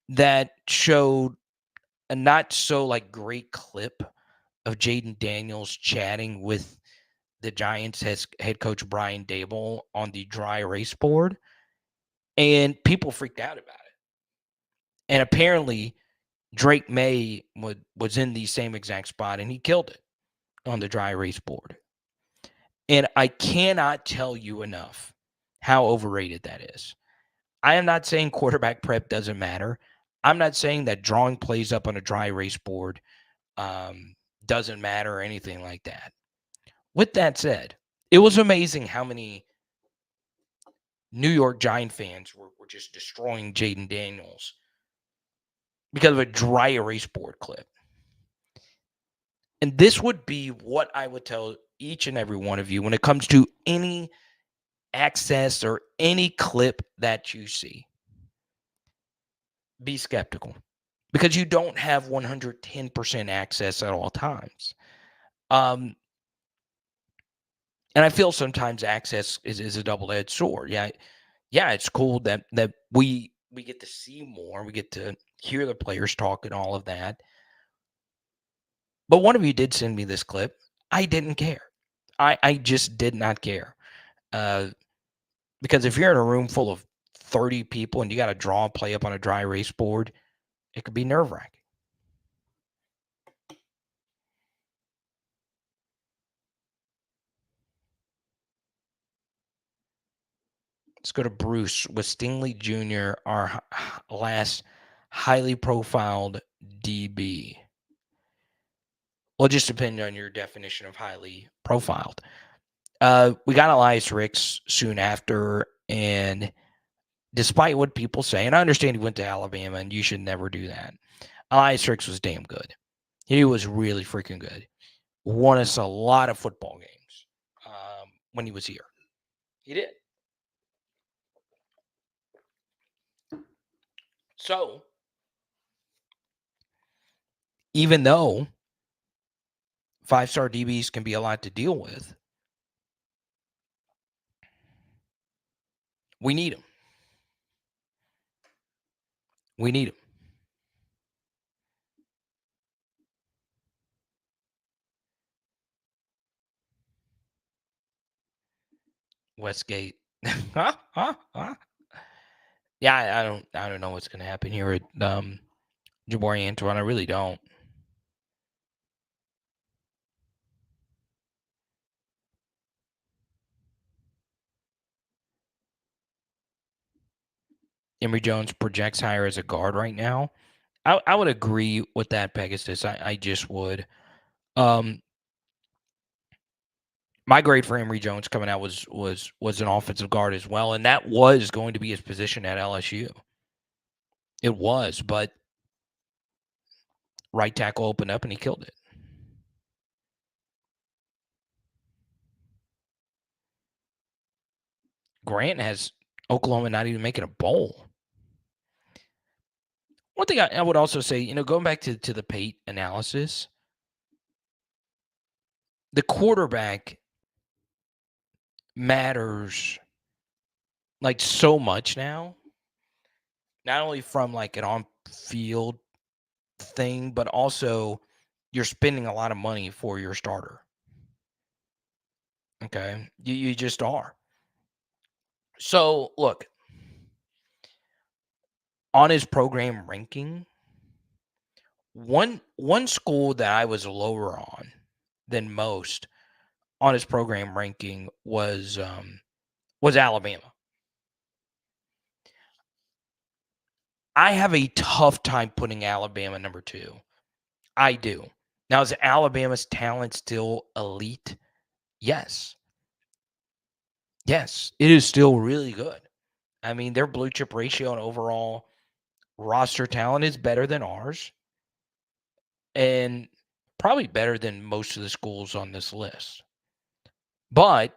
that showed a not so like great clip of Jaden Daniels chatting with the Giants head coach Brian Dable on the dry erase board, and people freaked out about it. And apparently Drake May was in the same exact spot, and he killed it on the dry erase board. And I cannot tell you enough how overrated that is. I am not saying quarterback prep doesn't matter. I'm not saying that drawing plays up on a dry erase board doesn't matter or anything like that. With that said, it was amazing how many New York Giant fans were just destroying Jaden Daniels because of a dry erase board clip. And this would be what I would tell each and every one of you when it comes to any access or any clip that you see. Be skeptical because you don't have 110% access at all times. And I feel sometimes access is a double-edged sword. Yeah, it's cool that we get to see more. We get to hear the players talk and all of that. But one of you did send me this clip. I didn't care. I just did not care. Because if you're in a room full of 30 people and you got to draw a play up on a dry erase board, it could be nerve-wracking. Let's go to Bruce with Stingley Jr., our last highly profiled DB. Well, just depending on your definition of highly profiled. We got Elias Ricks soon after, and despite what people say, and I understand he went to Alabama, and you should never do that, Elias Ricks was damn good. He was really freaking good. Won us a lot of football games when he was here. He did. So, even though 5-star DBs can be a lot to deal with, we need them. We need them. Westgate. Yeah, I don't know what's going to happen here at Jabari Antoine. I really don't. Emory Jones projects higher as a guard right now. I would agree with that, Pegasus. I just would. My grade for Emory Jones coming out was an offensive guard as well, and that was going to be his position at LSU. It was, but right tackle opened up and he killed it. Grant has Oklahoma not even making a bowl. One thing I would also say, going back to the PATE analysis, the quarterback matters like so much now, not only from like an on-field thing, but also you're spending a lot of money for your starter. Okay, you just are. So look, on his program ranking, one school that I was lower on than most on his program ranking was Alabama. I have a tough time putting Alabama number 2. I do. Now, is Alabama's talent still elite? Yes. Yes, it is still really good. I mean, their blue chip ratio and overall roster talent is better than ours, and probably better than most of the schools on this list. But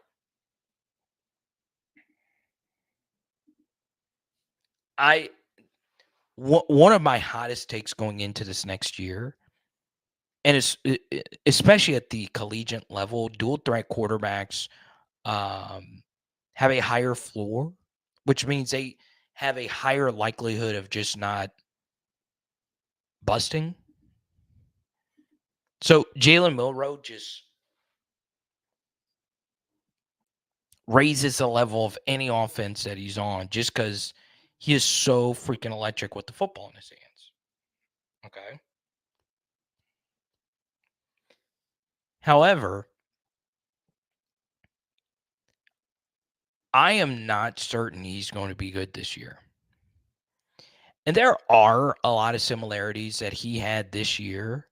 one of my hottest takes going into this next year And especially at the collegiate level, dual threat quarterbacks have a higher floor, which means they have a higher likelihood of just not busting. So Jalen Milroe just raises the level of any offense that he's on just because he is so freaking electric with the football in his hands. Okay. However, I am not certain he's going to be good this year. And there are a lot of similarities that he had this year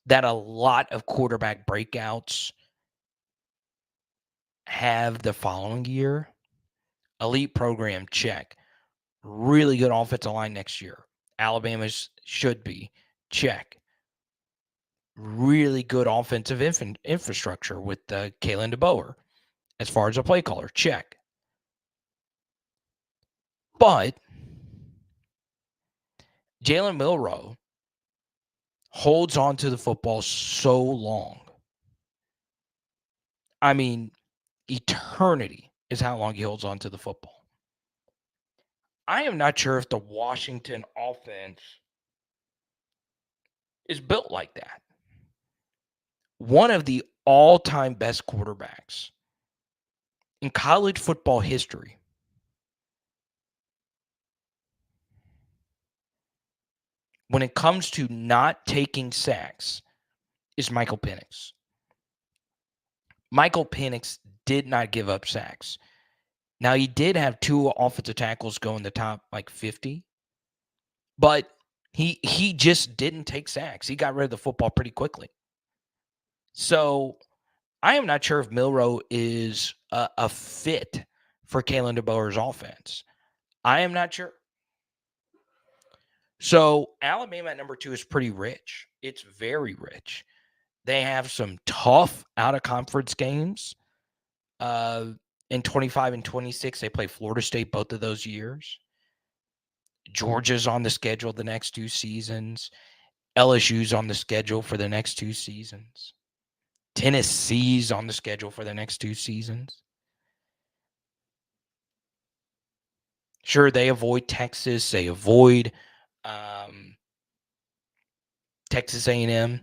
that a lot of quarterback breakouts have the following year. Elite program, check. Really good offensive line next year. Alabama's should be, check. Really good offensive infrastructure with Kalen DeBoer as far as a play caller, check. But Jalen Milroe holds on to the football so long. I mean, eternity is how long he holds on to the football. I am not sure if the Washington offense is built like that. One of the all-time best quarterbacks in college football history when it comes to not taking sacks is Michael Penix. Michael Penix did not give up sacks. Now, he did have 2 offensive tackles go in the top, 50. But he just didn't take sacks. He got rid of the football pretty quickly. So, I am not sure if Milroe is a fit for Kalen DeBoer's offense. I am not sure. So, Alabama at number 2 is pretty rich. It's very rich. They have some tough out-of-conference games. In 25 and 26, they play Florida State both of those years. Georgia's on the schedule the next 2 seasons. LSU's on the schedule for the next 2 seasons. Tennessee's on the schedule for the next 2 seasons. Sure, they avoid Texas. They avoid Texas A&M.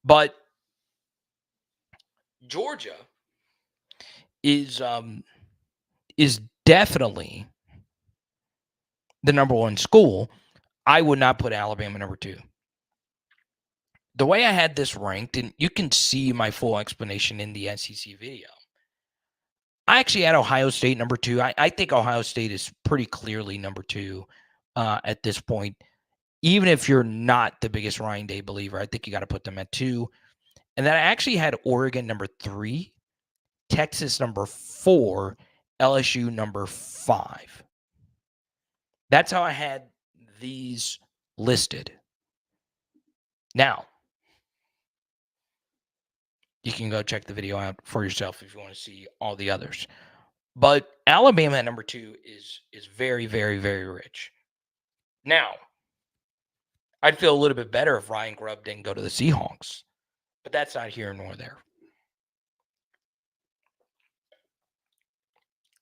But Georgia is definitely the number 1 school. I would not put Alabama number 2. The way I had this ranked, and you can see my full explanation in the SEC video, I actually had Ohio State number 2. I think Ohio State is pretty clearly number 2 at this point. Even if you're not the biggest Ryan Day believer, I think you got to put them at 2. And then I actually had Oregon number 3, Texas number 4, LSU number 5. That's how I had these listed. Now, you can go check the video out for yourself if you want to see all the others. But Alabama at number 2 is very, very, very rich. Now, I'd feel a little bit better if Ryan Grubb didn't go to the Seahawks. But that's not here nor there.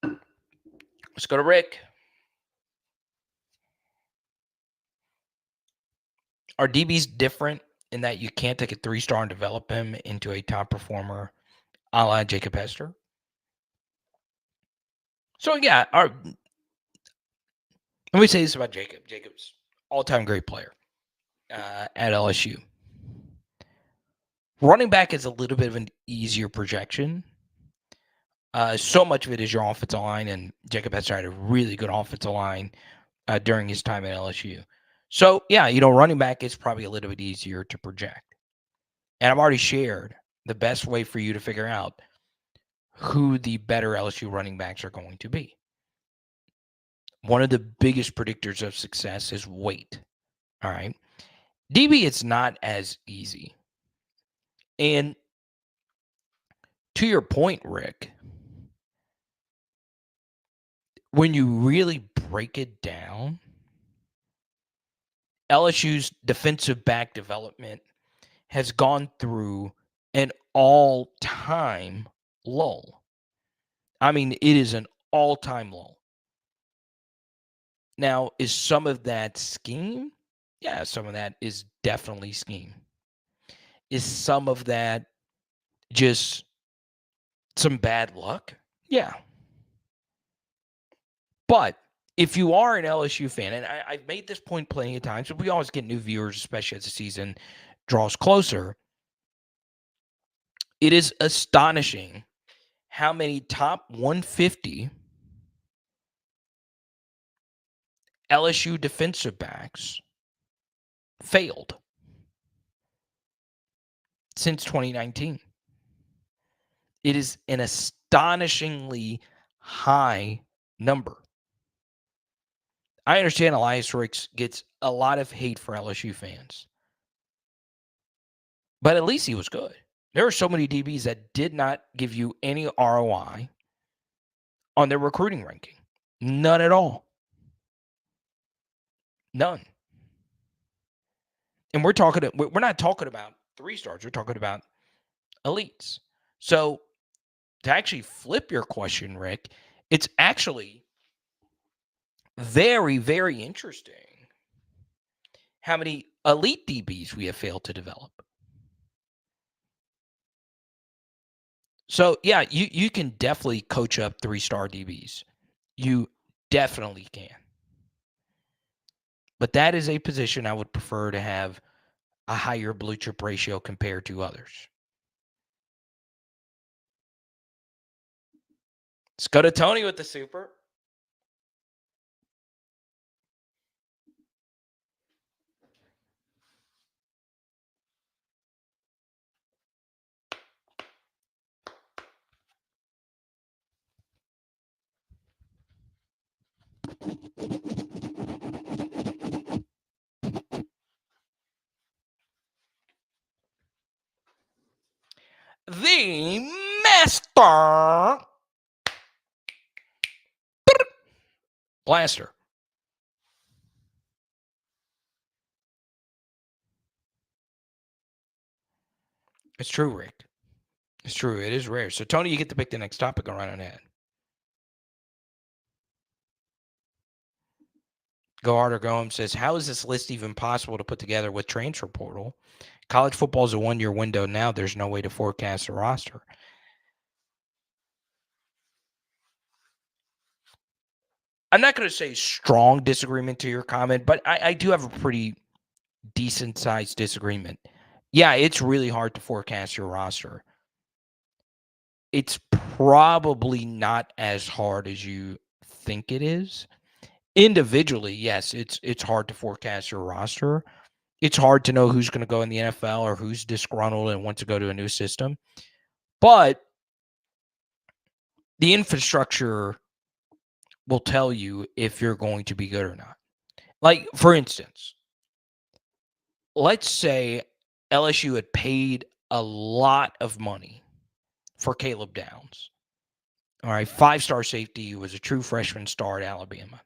Let's go to Rick. Are DBs different in that you can't take a 3-star and develop him into a top performer a la Jacob Hester? So, yeah, let me say this about Jacob. Jacob's all-time great player at LSU. Running back is a little bit of an easier projection. So much of it is your offensive line, and Jacob Hester had a really good offensive line during his time at LSU. So, yeah, running back is probably a little bit easier to project. And I've already shared the best way for you to figure out who the better LSU running backs are going to be. One of the biggest predictors of success is weight. All right. DB, it's not as easy. And to your point, Rick, when you really break it down, LSU's defensive back development has gone through an all-time lull. I mean, it is an all-time lull. Now, is some of that scheme? Yeah, some of that is definitely scheme. Is some of that just some bad luck? Yeah. But if you are an LSU fan, and I've made this point plenty of times, but we always get new viewers, especially as the season draws closer. It is astonishing how many top 150 LSU defensive backs failed since 2019. It is an astonishingly high number. I understand Elias Ricks gets a lot of hate for LSU fans, but at least he was good. There are so many DBs that did not give you any ROI on their recruiting ranking. None at all. None. And we're not talking about 3-stars. We're talking about elites. So to actually flip your question, Rick, it's actually very, very interesting how many elite DBs we have failed to develop. So, yeah, you can definitely coach up 3-star DBs. You definitely can. But that is a position I would prefer to have a higher blue chip ratio compared to others. Let's go to Tony with the super. The Master Blaster. It's true, Rick. It's true. It is rare. So, Tony, you get to pick the next topic and run on that. Go Hard or Go Home says, how is this list even possible to put together with transfer portal? College football is a 1-year window now. There's no way to forecast a roster. I'm not going to say strong disagreement to your comment, but I do have a pretty decent-sized disagreement. Yeah, it's really hard to forecast your roster. It's probably not as hard as you think it is. Individually, yes, it's hard to forecast your roster. It's hard to know who's going to go in the NFL or who's disgruntled and wants to go to a new system. But the infrastructure will tell you if you're going to be good or not. Like, for instance, let's say LSU had paid a lot of money for Caleb Downs. All right, 5-star safety who was a true freshman star at Alabama.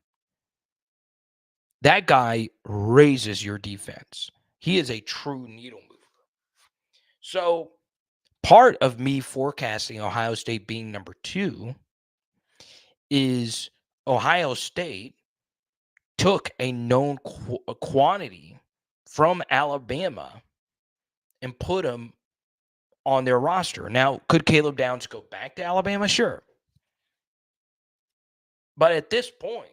That guy raises your defense. He is a true needle mover. So part of me forecasting Ohio State being number 2 is Ohio State took a known quantity from Alabama and put him on their roster. Now, could Caleb Downs go back to Alabama? Sure. But at this point,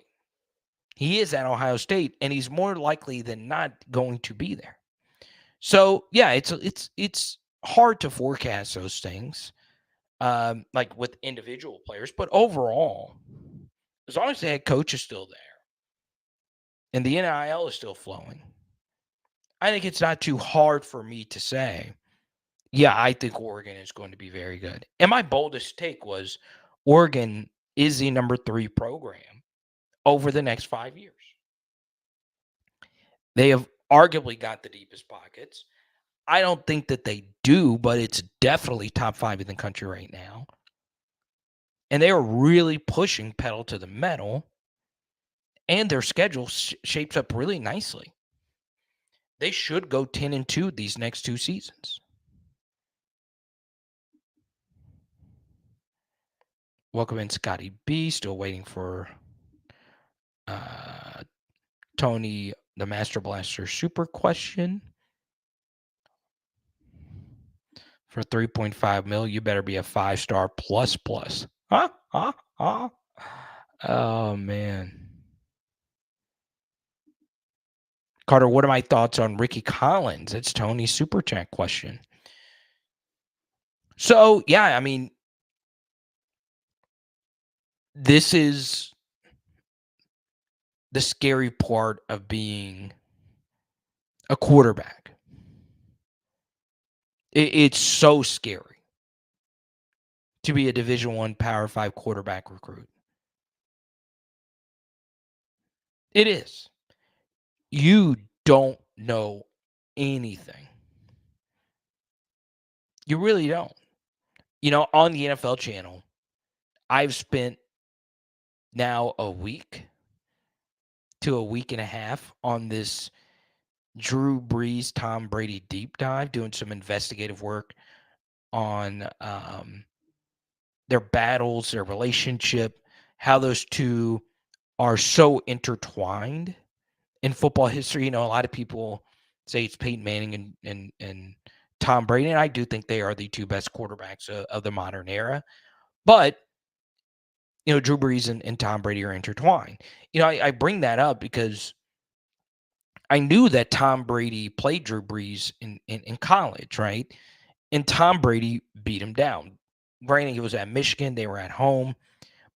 he is at Ohio State, and he's more likely than not going to be there. So, yeah, it's hard to forecast those things, like with individual players. But overall, as long as the head coach is still there and the NIL is still flowing, I think it's not too hard for me to say, yeah, I think Oregon is going to be very good. And my boldest take was Oregon is the number 3 program over the next 5 years. They have arguably got the deepest pockets. I don't think that they do, but it's definitely top 5 in the country right now. And they are really pushing pedal to the metal, and their schedule shapes up really nicely. they should go 10-2 these next 2 seasons. Welcome in, Scotty B. Still waiting for Tony, the Master Blaster super question. For 3.5 mil, you better be a 5-star plus. Huh? Oh, man. Carter, what are my thoughts on Ricky Collins? It's Tony's super chat question. So, yeah, I mean, this is the scary part of being a quarterback. It's so scary to be a Division I Power 5 quarterback recruit. It is. You don't know anything. You really don't. You know, on the NFL channel, I've spent now a week to a week and a half on this Drew Brees, Tom Brady deep dive, doing some investigative work on their battles, their relationship, how those two are so intertwined in football history. You know, a lot of people say it's Peyton Manning and Tom Brady, and I do think they are the two best quarterbacks of the modern era. But, you know, Drew Brees and Tom Brady are intertwined. You know, I bring that up because I knew that Tom Brady played Drew Brees in college, right? And Tom Brady beat him down. Granted, he was at Michigan. They were at home.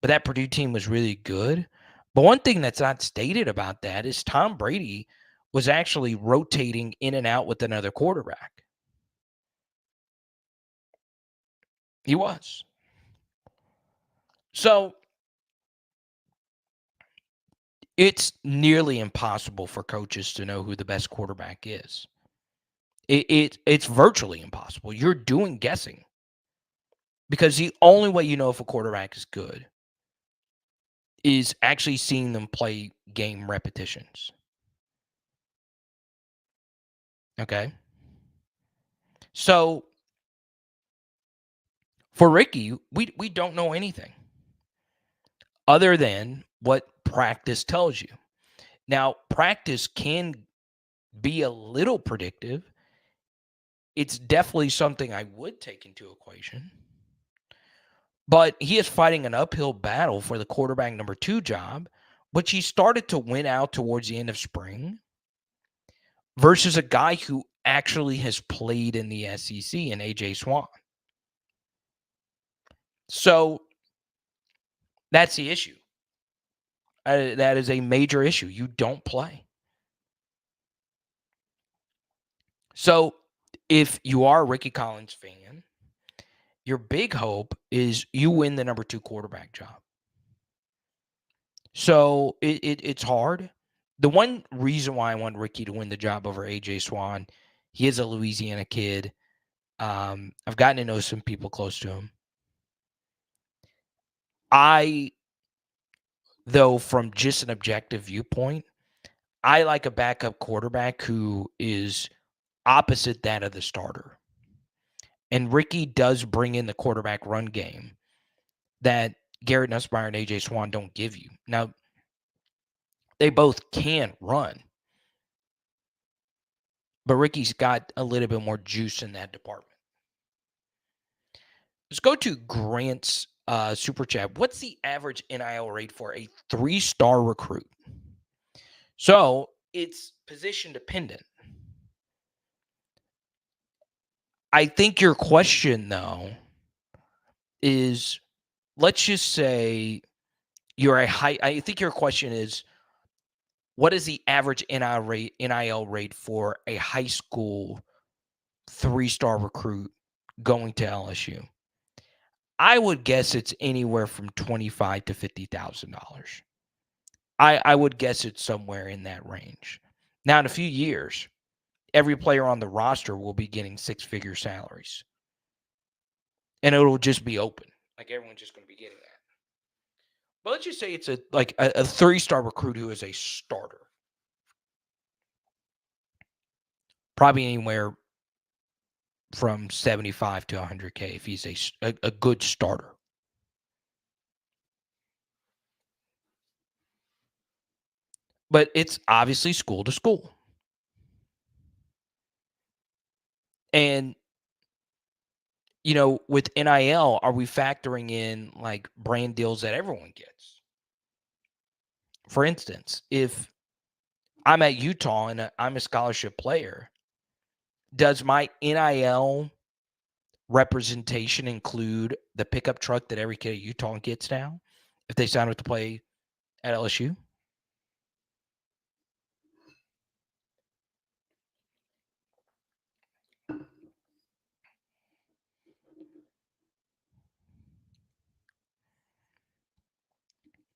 But that Purdue team was really good. But one thing that's not stated about that is Tom Brady was actually rotating in and out with another quarterback. He was. So it's nearly impossible for coaches to know who the best quarterback is. It's virtually impossible. You're doing guessing. Because the only way you know if a quarterback is good is actually seeing them play game repetitions. Okay? So for Ricky, we don't know anything other than what practice tells you. Now, practice can be a little predictive. It's definitely something I would take into equation. But he is fighting an uphill battle for the quarterback number 2 job, which he started to win out towards the end of spring, versus a guy who actually has played in the SEC in A.J. Swan. So that's the issue. That is a major issue. You don't play. So if you are a Ricky Collins fan, your big hope is you win the number 2 quarterback job. So it's hard. The one reason why I want Ricky to win the job over A.J. Swan, he is a Louisiana kid. I've gotten to know some people close to him. Though, from just an objective viewpoint, I like a backup quarterback who is opposite that of the starter. And Ricky does bring in the quarterback run game that Garrett Nussmeier and A.J. Swan don't give you. Now, they both can run, but Ricky's got a little bit more juice in that department. Let's go to Grant's super chat. What's the average NIL rate for a 3-star recruit? So it's position dependent. I think your question, though, is, let's just say you're a high. I think your question is, what is the average NIL rate for a high school 3-star recruit going to LSU? I would guess it's anywhere from $25,000 to $50,000. I would guess it's somewhere in that range. Now, in a few years, every player on the roster will be getting 6-figure salaries. And it'll just be open. Like, everyone's just going to be getting that. But let's just say it's a 3-star recruit who is a starter. probably anywhere from 75 to 100K if he's a good starter. But it's obviously school to school. And, with NIL, are we factoring in like brand deals that everyone gets? For instance, if I'm at Utah and I'm a scholarship player, does my NIL representation include the pickup truck that every kid at Utah gets now if they sign up to play at LSU?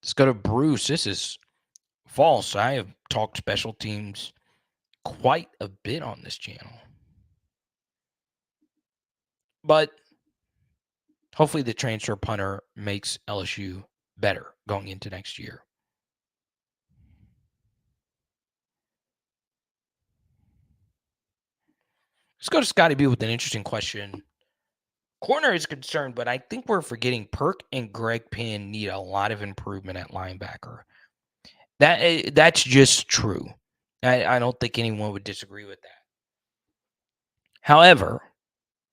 Let's go to Bruce. This is false. I have talked special teams quite a bit on this channel. But hopefully the transfer punter makes LSU better going into next year. Let's go to Scotty B with an interesting question. Corner is concerned, but I think we're forgetting Perk and Greg Penn need a lot of improvement at linebacker. That's just true. I don't think anyone would disagree with that. However,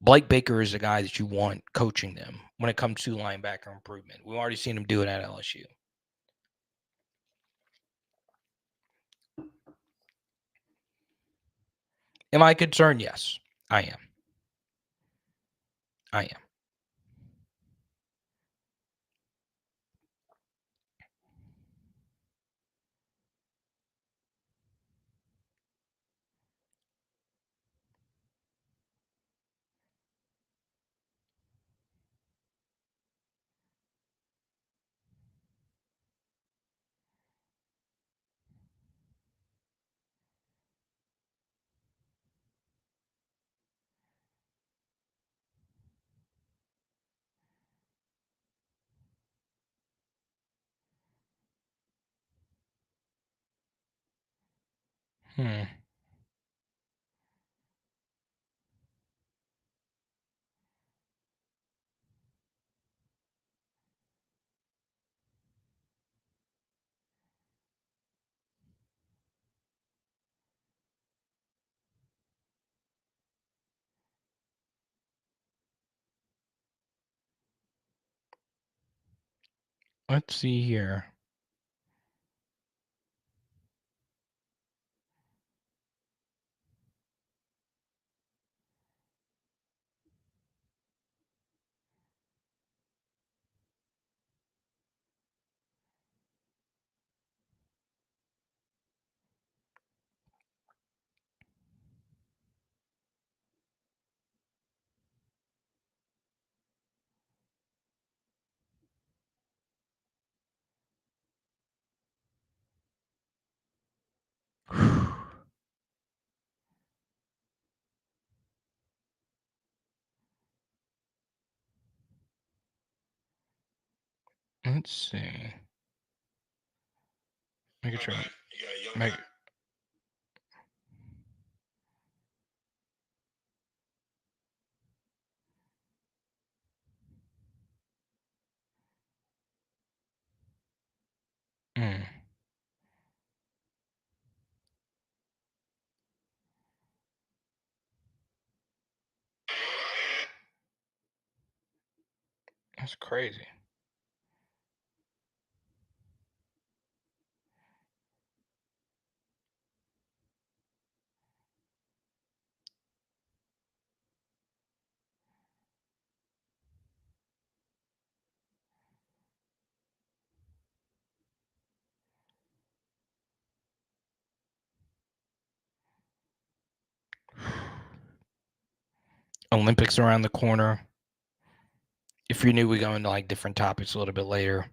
Blake Baker is a guy that you want coaching them when it comes to linebacker improvement. We've already seen him do it at LSU. Am I concerned? Yes, I am. I am. Let's see here. Let's see. Make it sure. Make it. That's crazy. Olympics around the corner. If you knew, we go into like different topics a little bit later.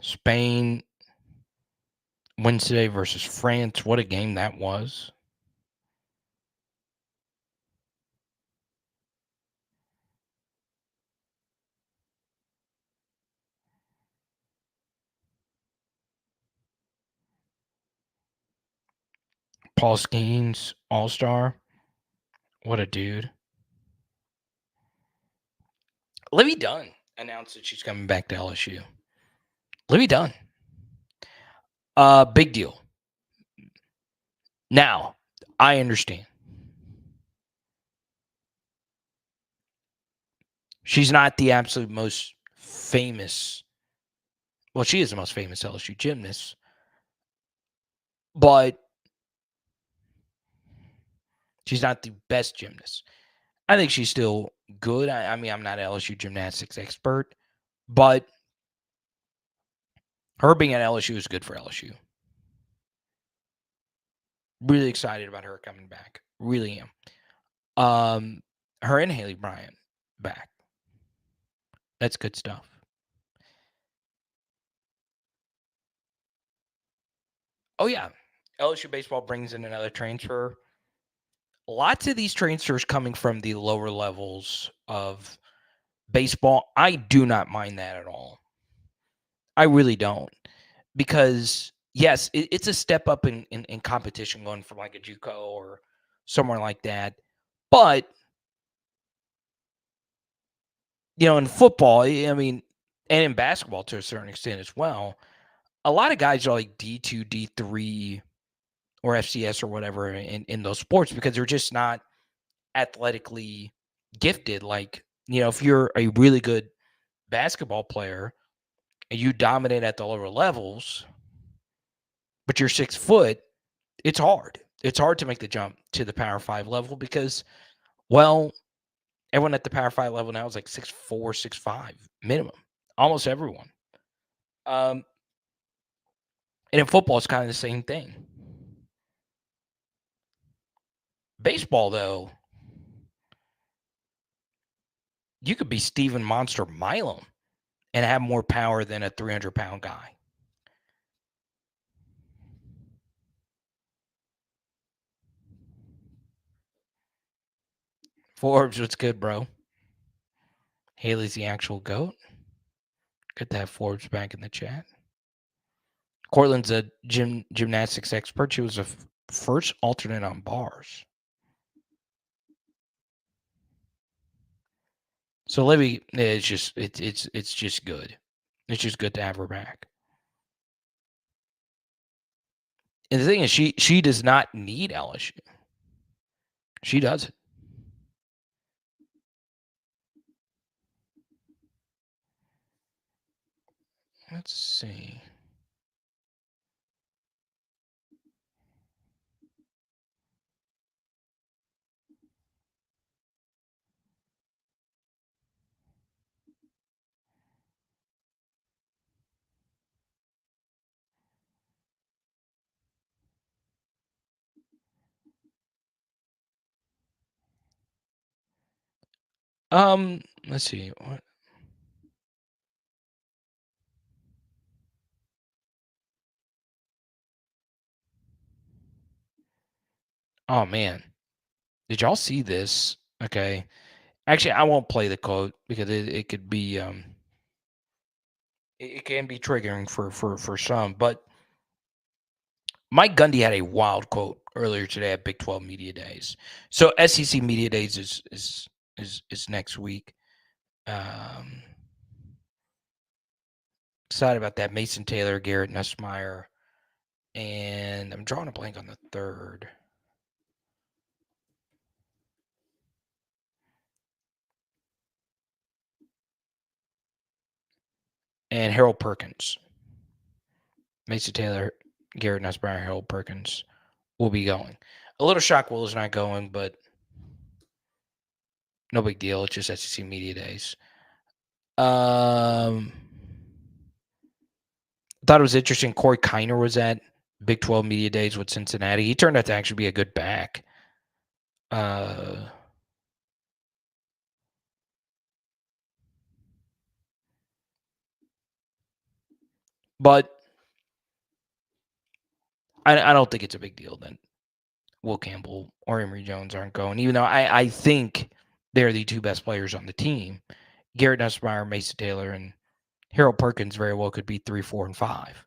Spain Wednesday versus France. What a game that was. Paul Skeens, All-Star. What a dude. Livy Dunn announced that she's coming back to LSU. Livy Dunn. Big deal. Now, I understand. She's not the absolute most famous. Well, she is the most famous LSU gymnast. But she's not the best gymnast. I think she's still good. I mean, I'm not an LSU gymnastics expert, but her being at LSU is good for LSU. Really excited about her coming back. Really am. Her and Haley Bryant back. That's good stuff. Oh, yeah. LSU baseball brings in another transfer. Lots of these transfers coming from the lower levels of baseball. I do not mind that at all. I really don't. Because, yes, it's a step up in competition going from like a JUCO or somewhere like that. But, in football, I mean, and in basketball to a certain extent as well, a lot of guys are like D2, D3, or FCS or whatever in those sports because they're just not athletically gifted. Like, if you're a really good basketball player and you dominate at the lower levels, but you're 6 foot, it's hard. It's hard to make the jump to the Power 5 level because, well, everyone at the Power 5 level now is like 6'4", 6'5", minimum. Almost everyone. And in football, it's kind of the same thing. Baseball, though, you could be Steven Monster Milam and have more power than a 300-pound guy. Forbes, what's good, bro? Haley's the actual GOAT. Good to have Forbes back in the chat. Cortland's a gymnastics expert. She was a first alternate on bars. So Libby, it's just good. It's just good to have her back. And the thing is, she does not need LSU. She doesn't. Let's see. Let's see. What? Oh man. Did y'all see this? Okay. Actually, I won't play the quote because it could be it can be triggering for some, but Mike Gundy had a wild quote earlier today at Big 12 Media Days. So SEC Media Days is next week. Excited about that. Mason Taylor, Garrett Nussmeier, and I'm drawing a blank on the third. And Harold Perkins. Mason Taylor, Garrett Nussmeier, Harold Perkins will be going. A little shock Will is not going, but no big deal. It's just SEC Media Days. I thought it was interesting. Corey Kiner was at Big 12 Media Days with Cincinnati. He turned out to actually be a good back. But I don't think it's a big deal that Will Campbell or Emory Jones aren't going, even though I think they're the two best players on the team. Garrett Nussmeier, Mason Taylor, and Harold Perkins very well could be 3, 4, and 5.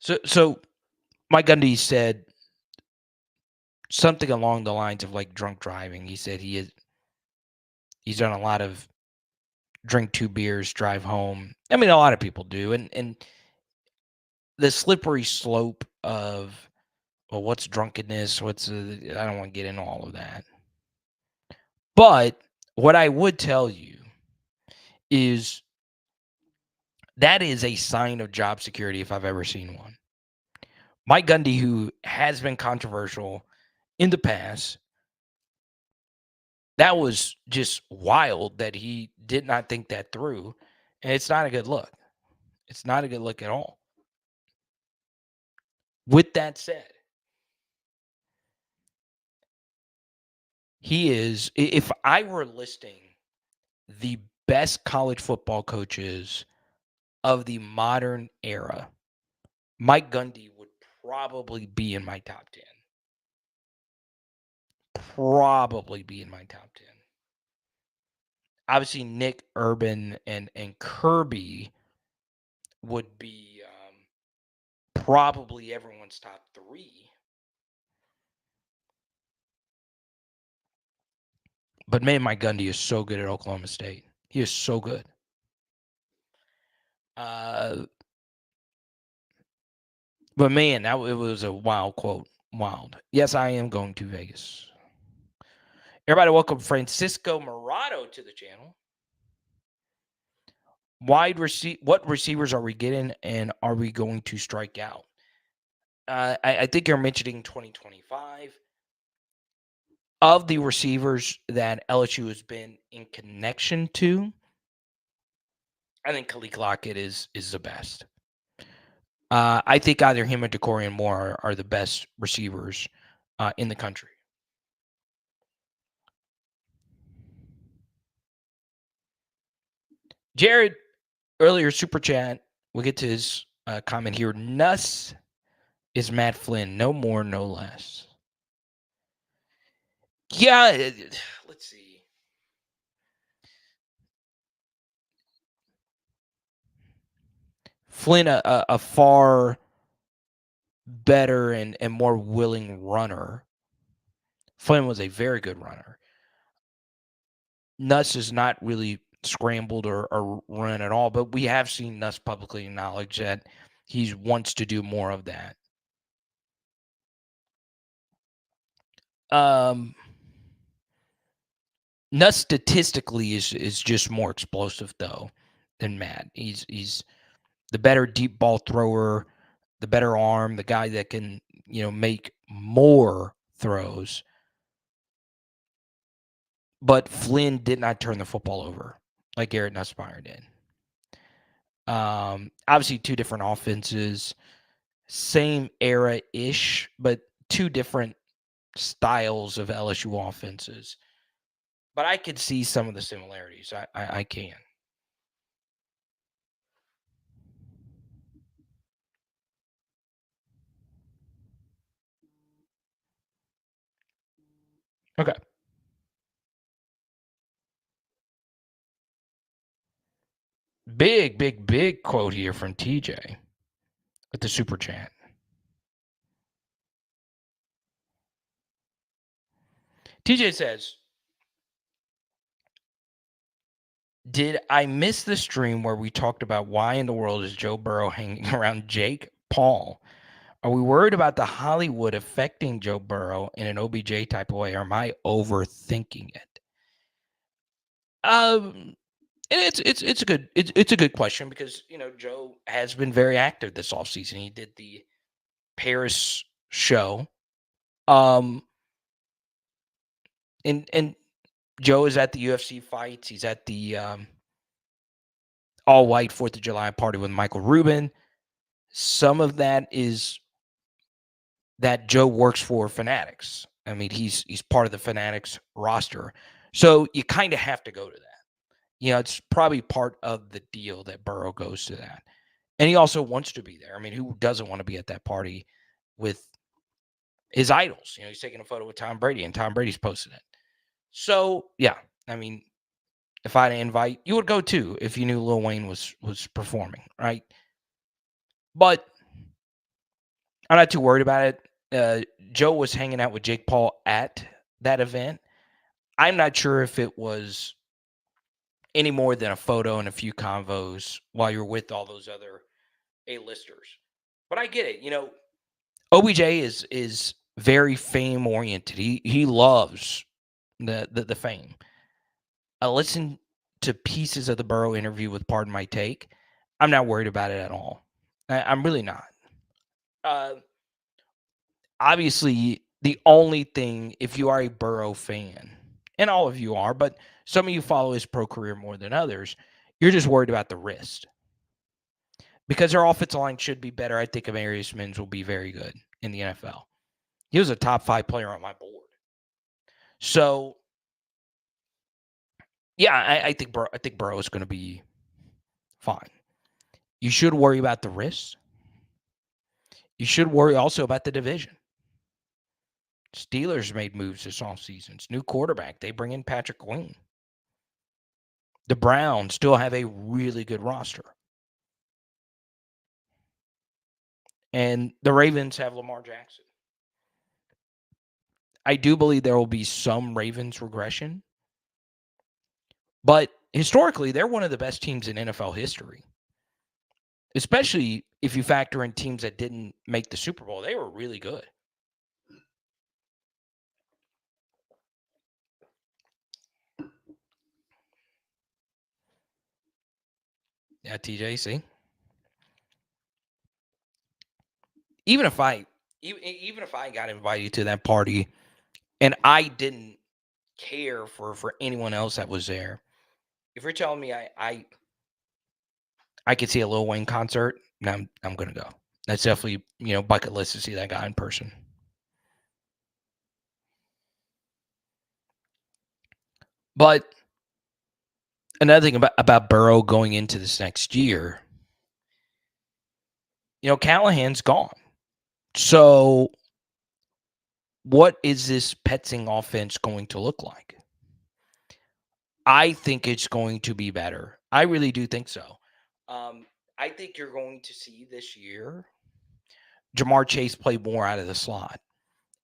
So Mike Gundy said something along the lines of like drunk driving. He said he's done a lot of drink 2 beers, drive home. I mean, a lot of people do, and the slippery slope of, well, what's drunkenness? I don't want to get into all of that. But what I would tell you is that is a sign of job security if I've ever seen one. Mike Gundy, who has been controversial in the past, that was just wild that he did not think that through. And it's not a good look. It's not a good look at all. With that said, he is, if I were listing the best college football coaches of the modern era, Mike Gundy would probably be in my top 10. Probably be in my top 10. Obviously, Nick Urban and Kirby would be probably everyone's top 3. But man, Mike Gundy is so good at Oklahoma State. He is so good. But man, it was a wild quote. Wild. Yes, I am going to Vegas. Everybody, welcome Francisco Morado to the channel. What receivers are we getting, and are we going to strike out? I think you're mentioning 2025. Of the receivers that LSU has been in connection to, I think Khalil Lockett is the best. I think either him or DeCorian Moore are the best receivers in the country. Jared, earlier super chat, we'll get to his comment here. Nuss is Matt Flynn, no more, no less. Yeah, let's see. Flynn, a far better and more willing runner. Flynn was a very good runner. Nuss is not really scrambled or run at all, but we have seen Nuss publicly acknowledge that he wants to do more of that. Nuss statistically is just more explosive though than Matt. He's the better deep ball thrower, the better arm, the guy that can, make more throws. But Flynn did not turn the football over like Garrett Nussmeier did. Obviously, 2 different offenses, same era-ish, but 2 different styles of LSU offenses. But I could see some of the similarities. I can. Okay. Big quote here from TJ with the super chat. TJ says, did I miss the stream where we talked about why in the world is Joe Burrow hanging around Jake Paul? Are we worried about the Hollywood affecting Joe Burrow in an OBJ type of way, or am I overthinking it? It's a good question because Joe has been very active this offseason. He did the Paris show, and Joe is at the UFC fights. He's at the all white 4th of July party with Michael Rubin. Some of that is that Joe works for Fanatics. I mean, he's part of the Fanatics roster. So you kind of have to go to that. It's probably part of the deal that Burrow goes to that. And he also wants to be there. I mean, who doesn't want to be at that party with his idols? He's taking a photo with Tom Brady, and Tom Brady's posted it. So, yeah, I mean, if I had an invite, you would go too if you knew Lil Wayne was performing, right? But I'm not too worried about it. Joe was hanging out with Jake Paul at that event. I'm not sure if it was any more than a photo and a few convos while you're with all those other A-listers. But I get it. OBJ is very fame oriented. He loves the fame. I listened to pieces of the Burrow interview with Pardon My Take. I'm not worried about it at all. I'm really not. Obviously, the only thing, if you are a Burrow fan, and all of you are, but some of you follow his pro career more than others, you're just worried about the wrist. Because their offensive line should be better. I think Amarius Mims will be very good in the NFL. He was a top 5 player on my board. So, yeah, I think Burrow is going to be fine. You should worry about the wrist. You should worry also about the division. Steelers made moves this offseason. It's new quarterback. They bring in Patrick Queen. The Browns still have a really good roster. And the Ravens have Lamar Jackson. I do believe there will be some Ravens regression. But historically, they're one of the best teams in NFL history. Especially if you factor in teams that didn't make the Super Bowl. They were really good. Yeah, TJ, see? Even if I got invited to that party and I didn't care for anyone else that was there, if you're telling me I could see a Lil Wayne concert, I'm gonna go. That's definitely, bucket list to see that guy in person. But another thing about Burrow going into this next year, Callahan's gone. So what is this Petsing offense going to look like? I think it's going to be better. I really do think so. I think you're going to see this year Jamar Chase play more out of the slot.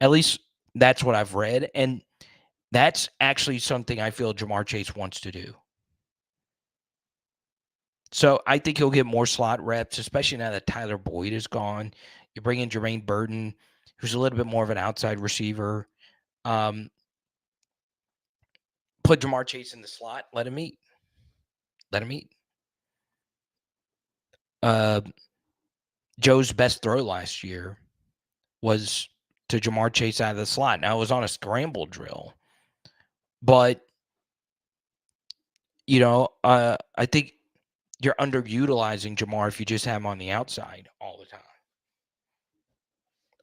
At least that's what I've read. And that's actually something I feel Jamar Chase wants to do. So I think he'll get more slot reps, especially now that Tyler Boyd is gone. You bring in Jermaine Burton, who's a little bit more of an outside receiver. Put Jamar Chase in the slot. Let him eat. Joe's best throw last year was to Jamar Chase out of the slot. Now, it was on a scramble drill. But, I think you're underutilizing Jamar if you just have him on the outside all the time.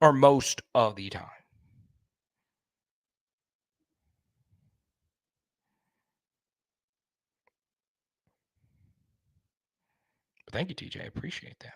Or most of the time. But thank you, TJ. I appreciate that.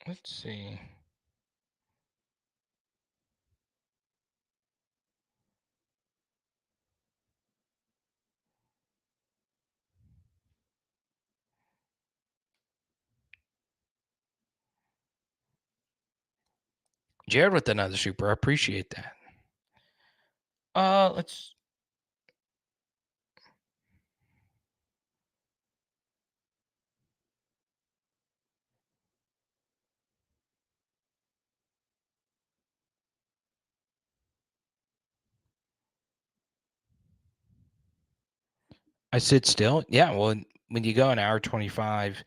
Let's see. Jared with another super. I appreciate that. Let's. I sit still. Yeah. Well, when you go an hour 25,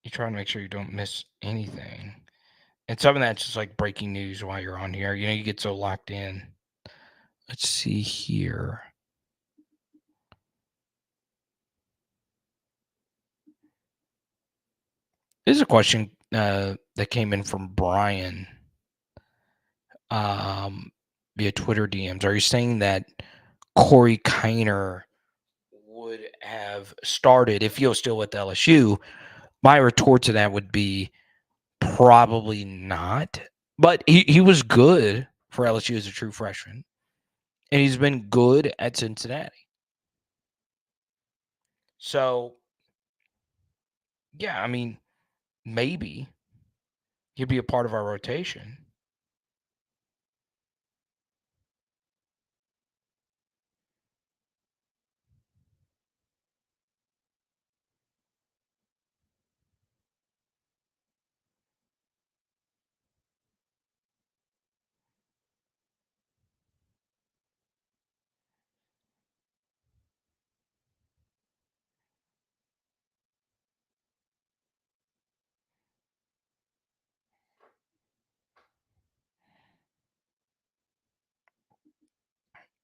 you try to make sure you don't miss anything. And some of that's just like breaking news while you're on here. You get so locked in. Let's see here. This is a question that came in from Brian via Twitter DMs. Are you saying that Corey Kiner would have started if he was still with LSU? My retort to that would be probably not. But he was good for LSU as a true freshman. And he's been good at Cincinnati. So, yeah, I mean, maybe he'd be a part of our rotation.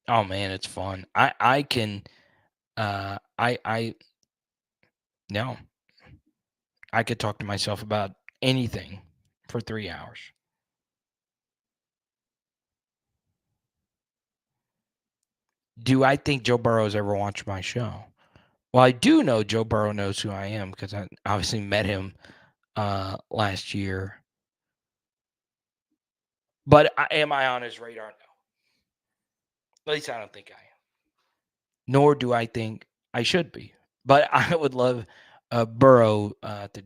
Oh man, it's fun. I can I no. I could talk to myself about anything for 3 hours. Do I think Joe Burrow's ever watched my show? Well, I do know Joe Burrow knows who I am because I obviously met him last year. But am I on his radar? No. At least I don't think I am. Nor do I think I should be. But I would love Burrow to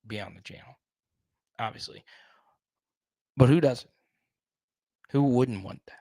be on the channel, obviously. But who doesn't? Who wouldn't want that?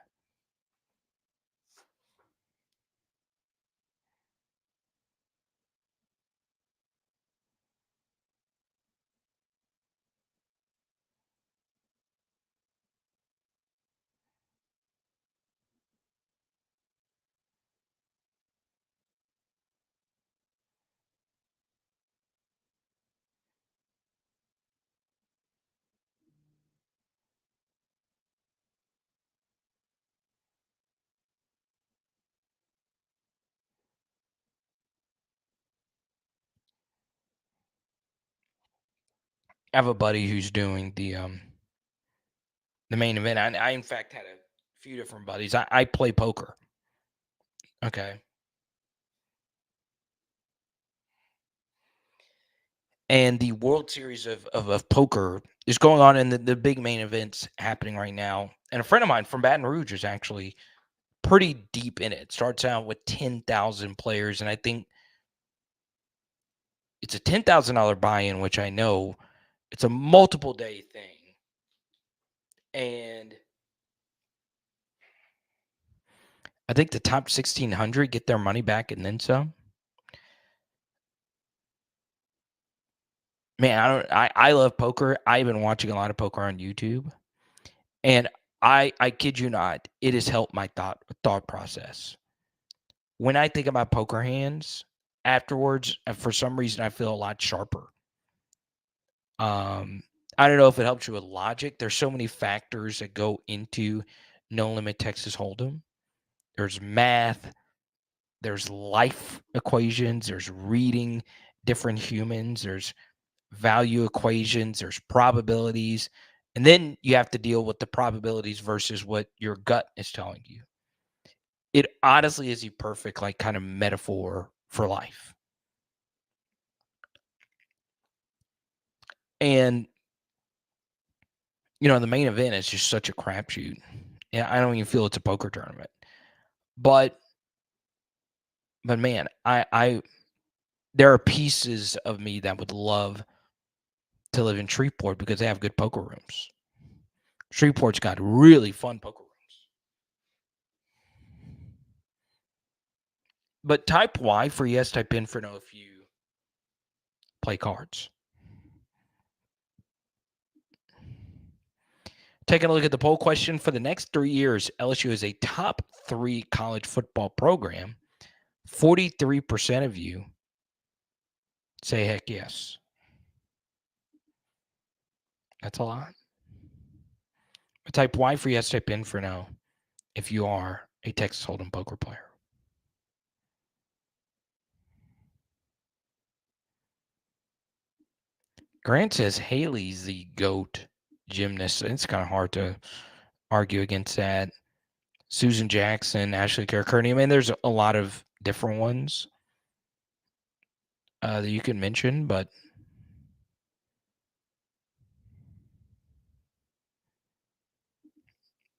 I have a buddy who's doing the main event. I in fact had a few different buddies. I play poker. Okay. And the World Series of poker is going on, and the big main events happening right now. And a friend of mine from Baton Rouge is actually pretty deep in it. Starts out with 10,000 players, and I think it's a $10,000 buy-in, which I know it's a multiple day thing. And I think the top 1,600 get their money back and then some. Man, I love poker. I've been watching a lot of poker on YouTube, and I kid you not, it has helped my thought process. When I think about poker hands afterwards, for some reason, I feel a lot sharper. I don't know if it helps you with logic. There's so many factors that go into No Limit Texas Hold'em. There's math, there's life equations, there's reading different humans, there's value equations, there's probabilities, and then you have to deal with the probabilities versus what your gut is telling you. it honestly is the perfect like kind of metaphor for life. And the main event is just such a crapshoot. Yeah, I don't even feel it's a poker tournament. But man, I there are pieces of me that would love to live in Shreveport because they have good poker rooms. Shreveport's got really fun poker rooms. But type Y for yes, type in for no if you play cards. Taking a look at the poll question for the next 3 years, LSU is a top 3 college football program. 43% of you say heck yes. That's a lot. But type Y for yes, type in for no if you are a Texas Hold'em poker player. Grant says Haley's the GOAT gymnast. It's kind of hard to argue against that. Susan Jackson, Ashley Kearney. I mean, there's a lot of different ones that you can mention, but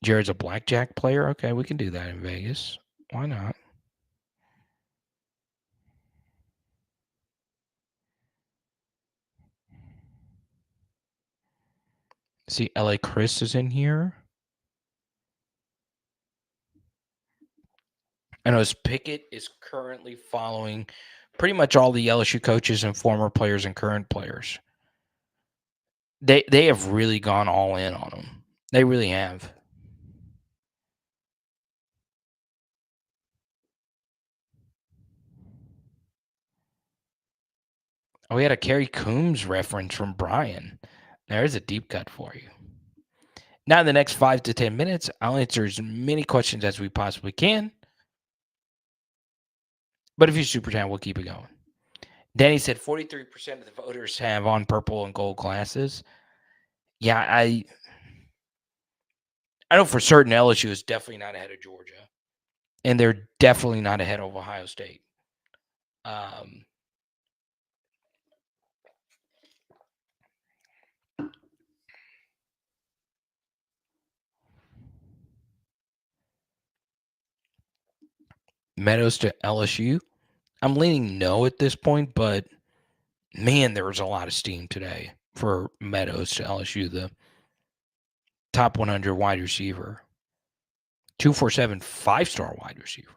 Jared's a blackjack player. Okay, we can do that in Vegas. Why not? See, LA Chris is in here. I know Pickett is currently following pretty much all the LSU coaches and former players and current players. They have really gone all in on him. They really have. Oh, we had a Kerry Coombs reference from Brian. There's a deep cut for you. Now, in the next 5 to 10 minutes, I'll answer as many questions as we possibly can. But if you super chat, we'll keep it going. Danny said 43% of the voters have on purple and gold glasses. Yeah, I know for certain LSU is definitely not ahead of Georgia. And they're definitely not ahead of Ohio State. Meadows to LSU. I'm leaning no at this point, but man, there was a lot of steam today for Meadows to LSU, the top 100 wide receiver. 247 5-star wide receiver.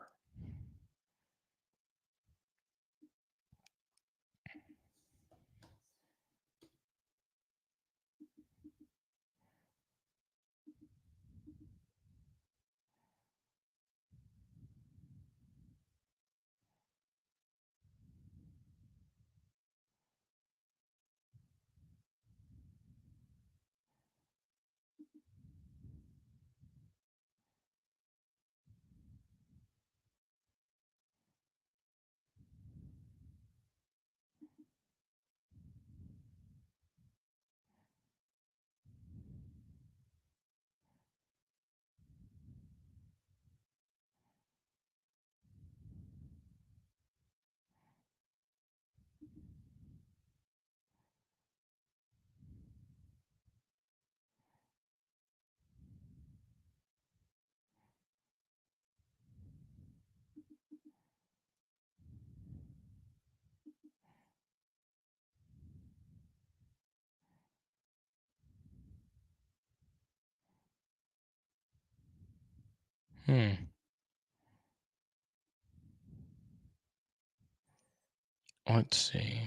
Let's see.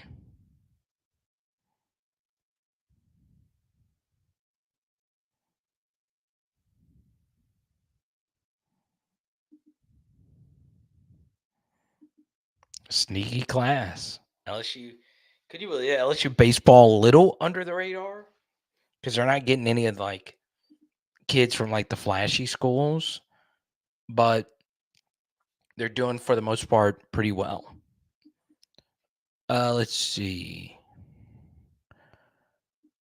Sneaky class. LSU. Could you believe LSU baseball a little under the radar? Because they're not getting any of like kids from like the flashy schools, but they're doing for the most part pretty well. Let's see.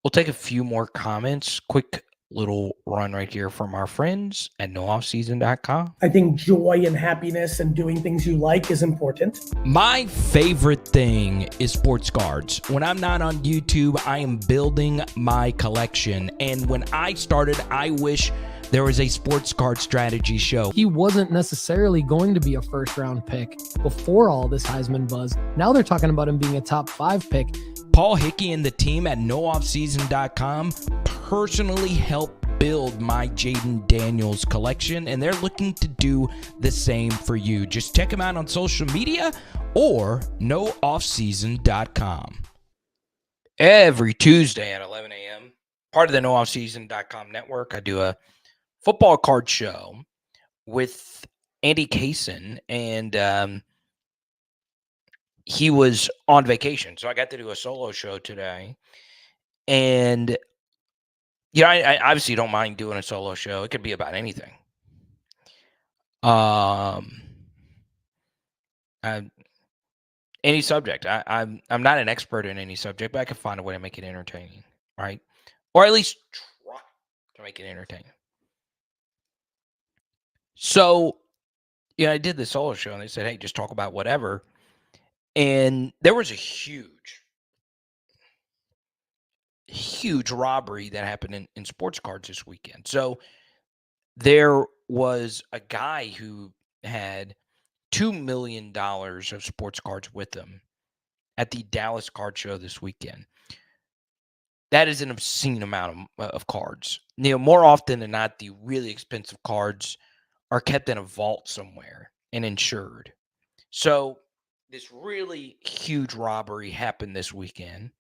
We'll take a few more comments. Quick little run right here from our friends at nooffseason.com. I think joy and happiness and doing things you like is important. My favorite thing is sports cards. When I'm not on YouTube, I am building my collection. And when I started, I wish there was a sports card strategy show. He wasn't necessarily going to be a first-round pick before all this Heisman buzz. Now they're talking about him being a top 5 pick. Paul Hickey and the team at nooffseason.com personally helped build my Jaden Daniels collection, and they're looking to do the same for you. Just check them out on social media or nooffseason.com. Every Tuesday at 11 a.m., part of the nooffseason.com network, I do a football card show with Andy Kaysen, and he was on vacation, so I got to do a solo show today. And I obviously don't mind doing a solo show. It could be about anything. Any subject. I'm not an expert in any subject, but I can find a way to make it entertaining, right? Or at least try to make it entertaining. So, I did the solo show, and they said, hey, just talk about whatever. And there was a huge robbery that happened in sports cards this weekend. So there was a guy who had $2 million of sports cards with him at the Dallas Card Show this weekend. That is an obscene amount of cards. More often than not, the really expensive cards are kept in a vault somewhere and insured. So this really huge robbery happened this weekend.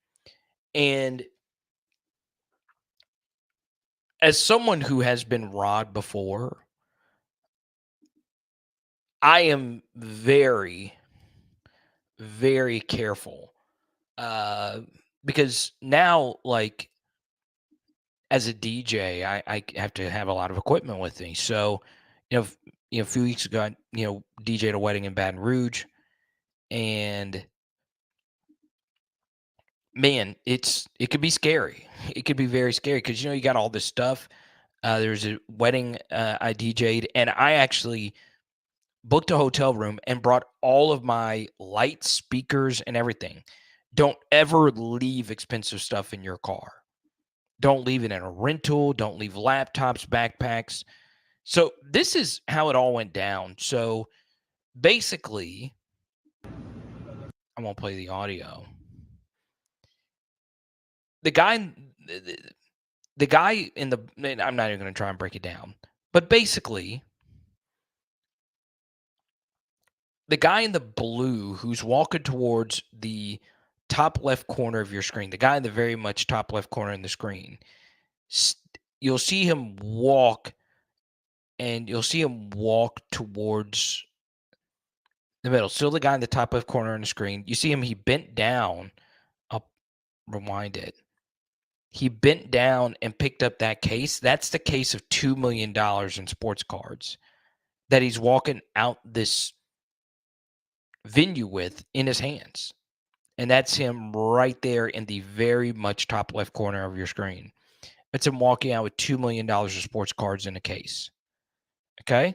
And as someone who has been robbed before, I am very, very careful. Because now, like, as a DJ, I have to have a lot of equipment with me. So, a few weeks ago, I, DJ'd a wedding in Baton Rouge. And man, it could be scary. It could be very scary because, you got all this stuff. There's a wedding I DJ'd, and I actually booked a hotel room and brought all of my lights, speakers, and everything. Don't ever leave expensive stuff in your car. Don't leave it in a rental. Don't leave laptops, backpacks. So this is how it all went down. So basically, I won't play the audio. The guy in the, I'm not even going to try and break it down, but basically, the guy in the blue who's walking towards the top left corner of your screen, the guy in the very much top left corner in the screen, you'll see him walk, and you'll see him walk towards the middle. Still the guy in the top left corner on the screen. You see him, he bent down. I'll rewind it. He bent down and picked up that case. That's the case of $2 million in sports cards that he's walking out this venue with in his hands. And that's him right there in the very much top left corner of your screen. It's him walking out with $2 million of sports cards in a case. Okay?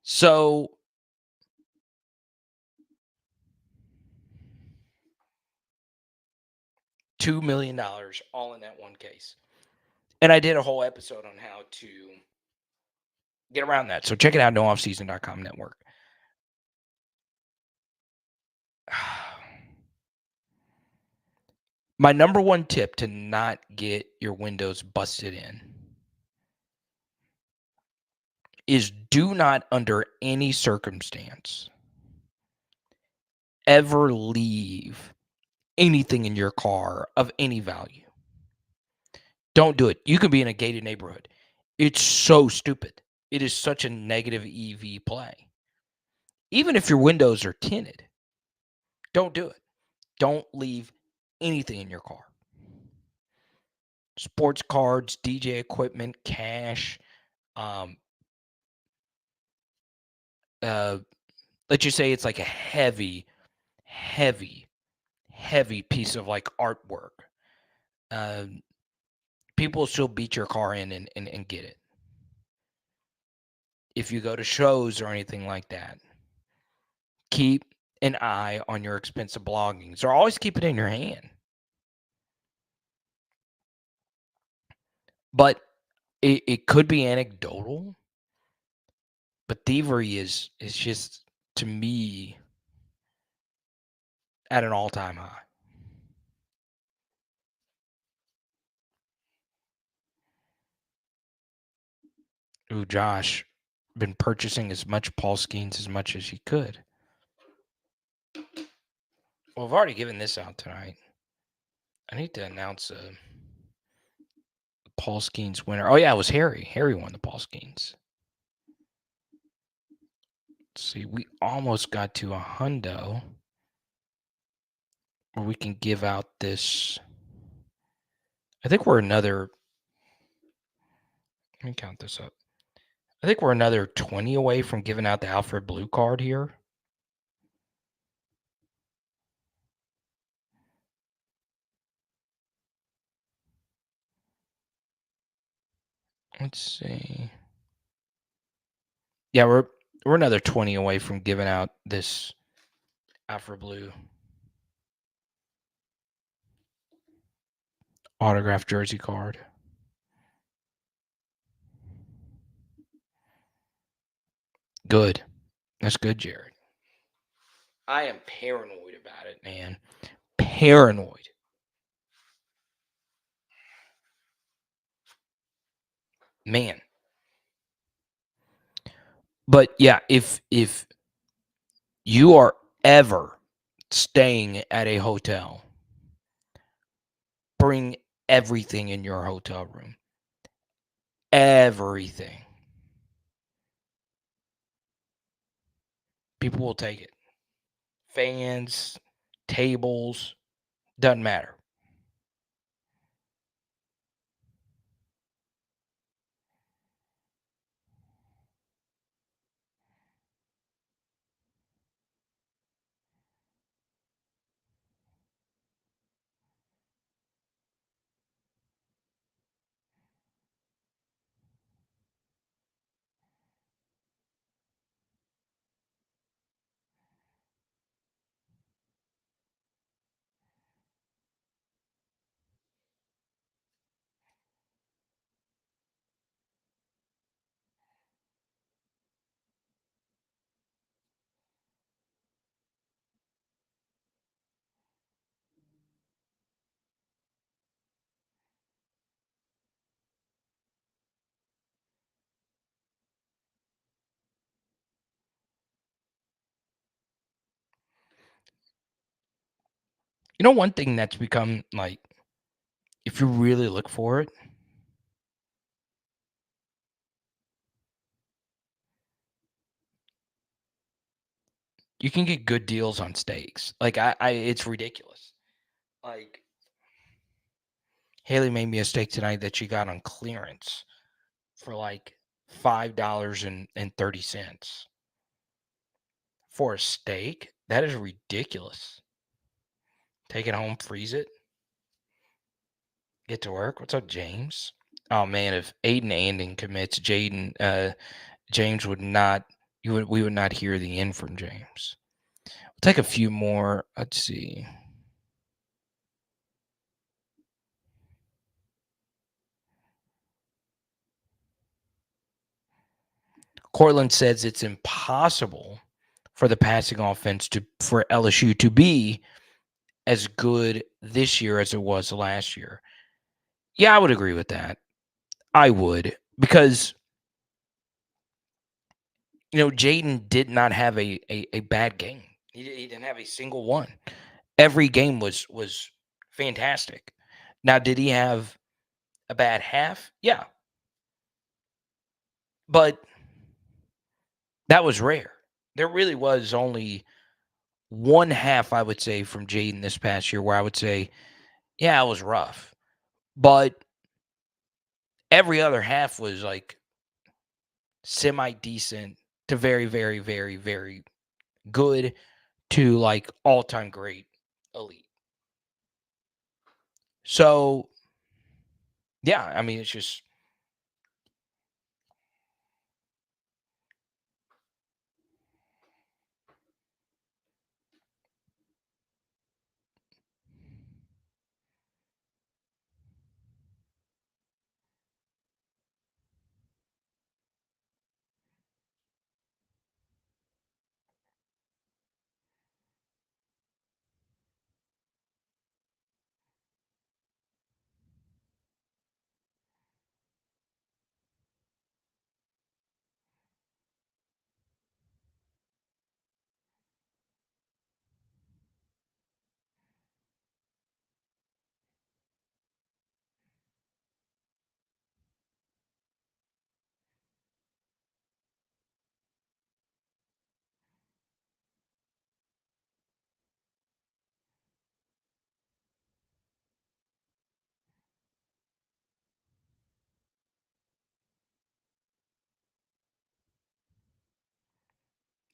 So $2 million all in that one case. And I did a whole episode on how to get around that. So check it out, nooffseason.com network. My number one tip to not get your windows busted in is do not, under any circumstance, ever leave anything in your car of any value. Don't do it. You can be in a gated neighborhood. It's so stupid. It is such a negative EV play. Even if your windows are tinted, don't do it. Don't leave anything in your car. Sports cards, DJ equipment, cash. Let's just say it's like a heavy piece of like artwork. people will still beat your car in and get it. If you go to shows or anything like that, keep an eye on your expensive belongings, or always keep it in your hand. But it could be anecdotal, but thievery is just, to me, at an all-time high. Ooh, Josh been purchasing as much Paul Skeens as much as he could. Well, I've already given this out tonight. I need to announce a Paul Skeens winner. Oh, yeah, it was Harry. Harry won the Paul Skeens. Let's see, we almost got to a hundo where we can give out this. I think we're another. Let me count this up. I think we're another 20 away from giving out the Alfred Blue card here. Let's see. Yeah, we're another 20 away from giving out this Alfred Blue autographed jersey card. Good. That's good, Jared. I am paranoid about it, man. Paranoid. Man. But yeah, if you are ever staying at a hotel, bring everything in your hotel room. Everything. People will take it. Fans, tables, doesn't matter. You know, one thing that's become, like, if you really look for it, you can get good deals on steaks. Like, it's ridiculous. Like, Haley made me a steak tonight that she got on clearance for like $5.30 for a steak. That is ridiculous. Take it home, freeze it, get to work. What's up, James? Oh man, if Aiden Anding commits, James would not. We would not hear the end from James. We'll take a few more. Let's see. Cortland says it's impossible for the passing offense for LSU to be as good this year as it was last year. Yeah, I would agree with that. I would, because Jaden did not have a bad game. He didn't have a single one. Every game was fantastic. Now, did he have a bad half? Yeah. But that was rare. There really was only one half, I would say, from Jaden this past year where I would say, yeah, it was rough. But every other half was like semi-decent to very, very, very, very good to like all-time great elite. So, Yeah, I mean, it's just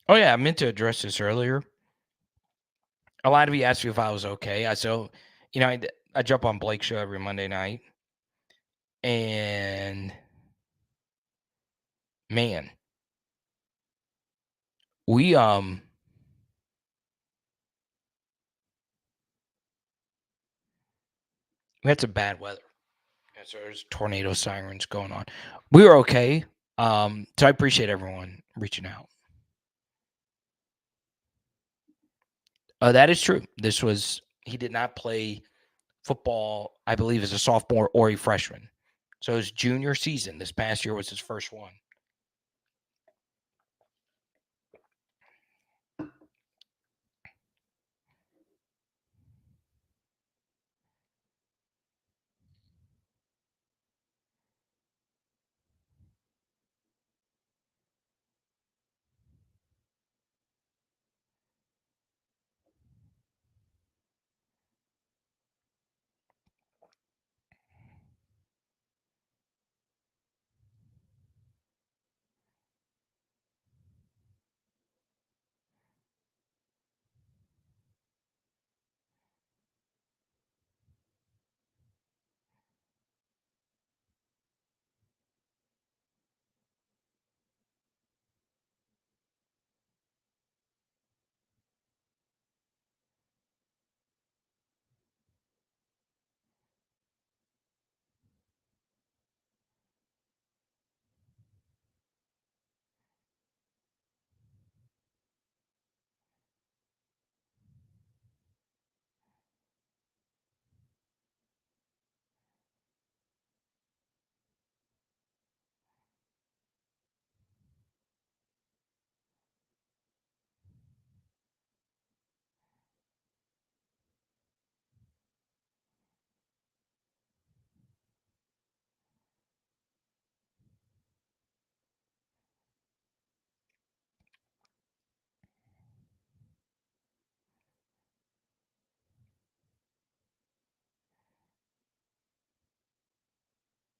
oh yeah, I meant to address this earlier. A lot of you asked me if I was okay. I jump on Blake's show every Monday night, and man, we had some bad weather. So there's tornado sirens going on. We were okay. So I appreciate everyone reaching out. That is true. He did not play football, I believe, as a sophomore or a freshman. So his junior season this past year was his first one.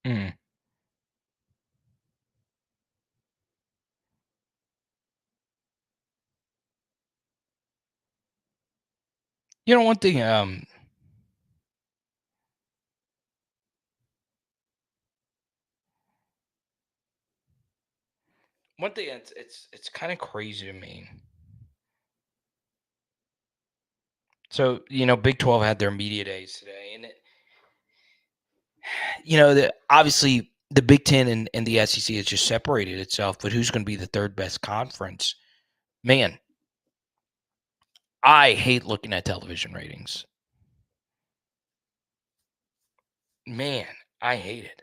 Mm. You know, one thing, it's kind of crazy to me. So, Big 12 had their media days today, and obviously the Big Ten and the SEC has just separated itself, but who's going to be the third best conference? Man, I hate looking at television ratings. Man, I hate it.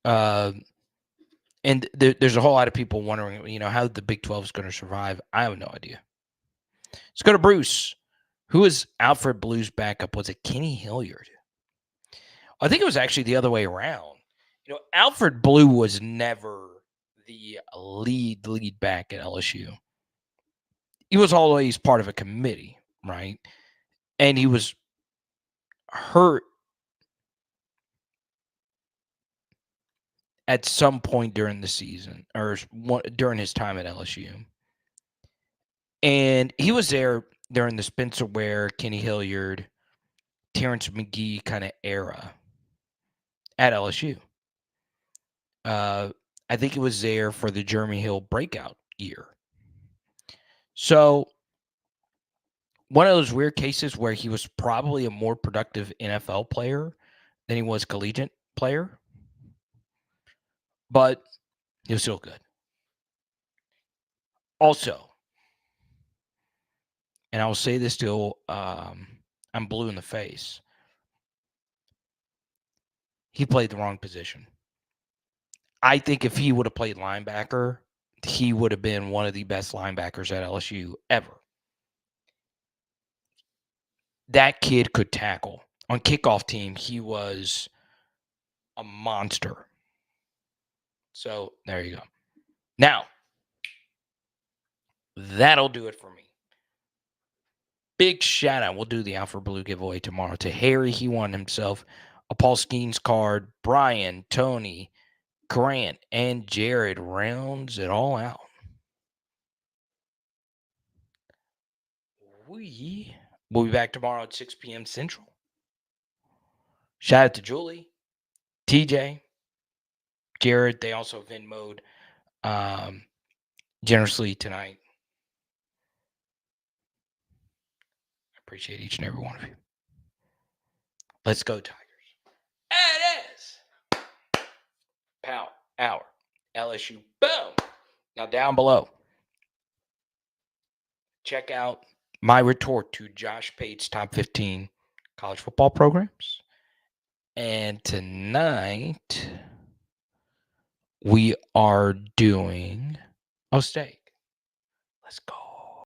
And there's a whole lot of people wondering, how the Big 12 is going to survive. I have no idea. Let's go to Bruce. Who is Alfred Blue's backup? Was it Kenny Hilliard? I think it was actually the other way around. Alfred Blue was never the lead back at LSU. He was always part of a committee, right? And he was hurt at some point during the season or during his time at LSU. And he was there during the Spencer Ware, Kenny Hilliard, Terrence McGee kind of era at LSU. I think it was there for the Jeremy Hill breakout year. So one of those weird cases where he was probably a more productive NFL player than he was collegiate player, but he was still good. Also, and I will say this till I'm blue in the face, he played the wrong position. I think if he would have played linebacker, he would have been one of the best linebackers at LSU ever. That kid could tackle. On kickoff team, he was a monster. So there you go. Now, that'll do it for me. Big shout out. We'll do the Alfred Blue giveaway tomorrow to Harry. He won himself a Paul Skeens card. Brian, Tony, Grant, and Jared rounds it all out. We'll be back tomorrow at 6 p.m. Central. Shout out to Julie, TJ, Jared. They also Venmo'd generously tonight. I appreciate each and every one of you. Let's go, Tigers. It is Power Hour LSU. Boom. Now down below, check out my retort to Josh Pate's top 15 college football programs. And tonight, we are doing steak. Let's go.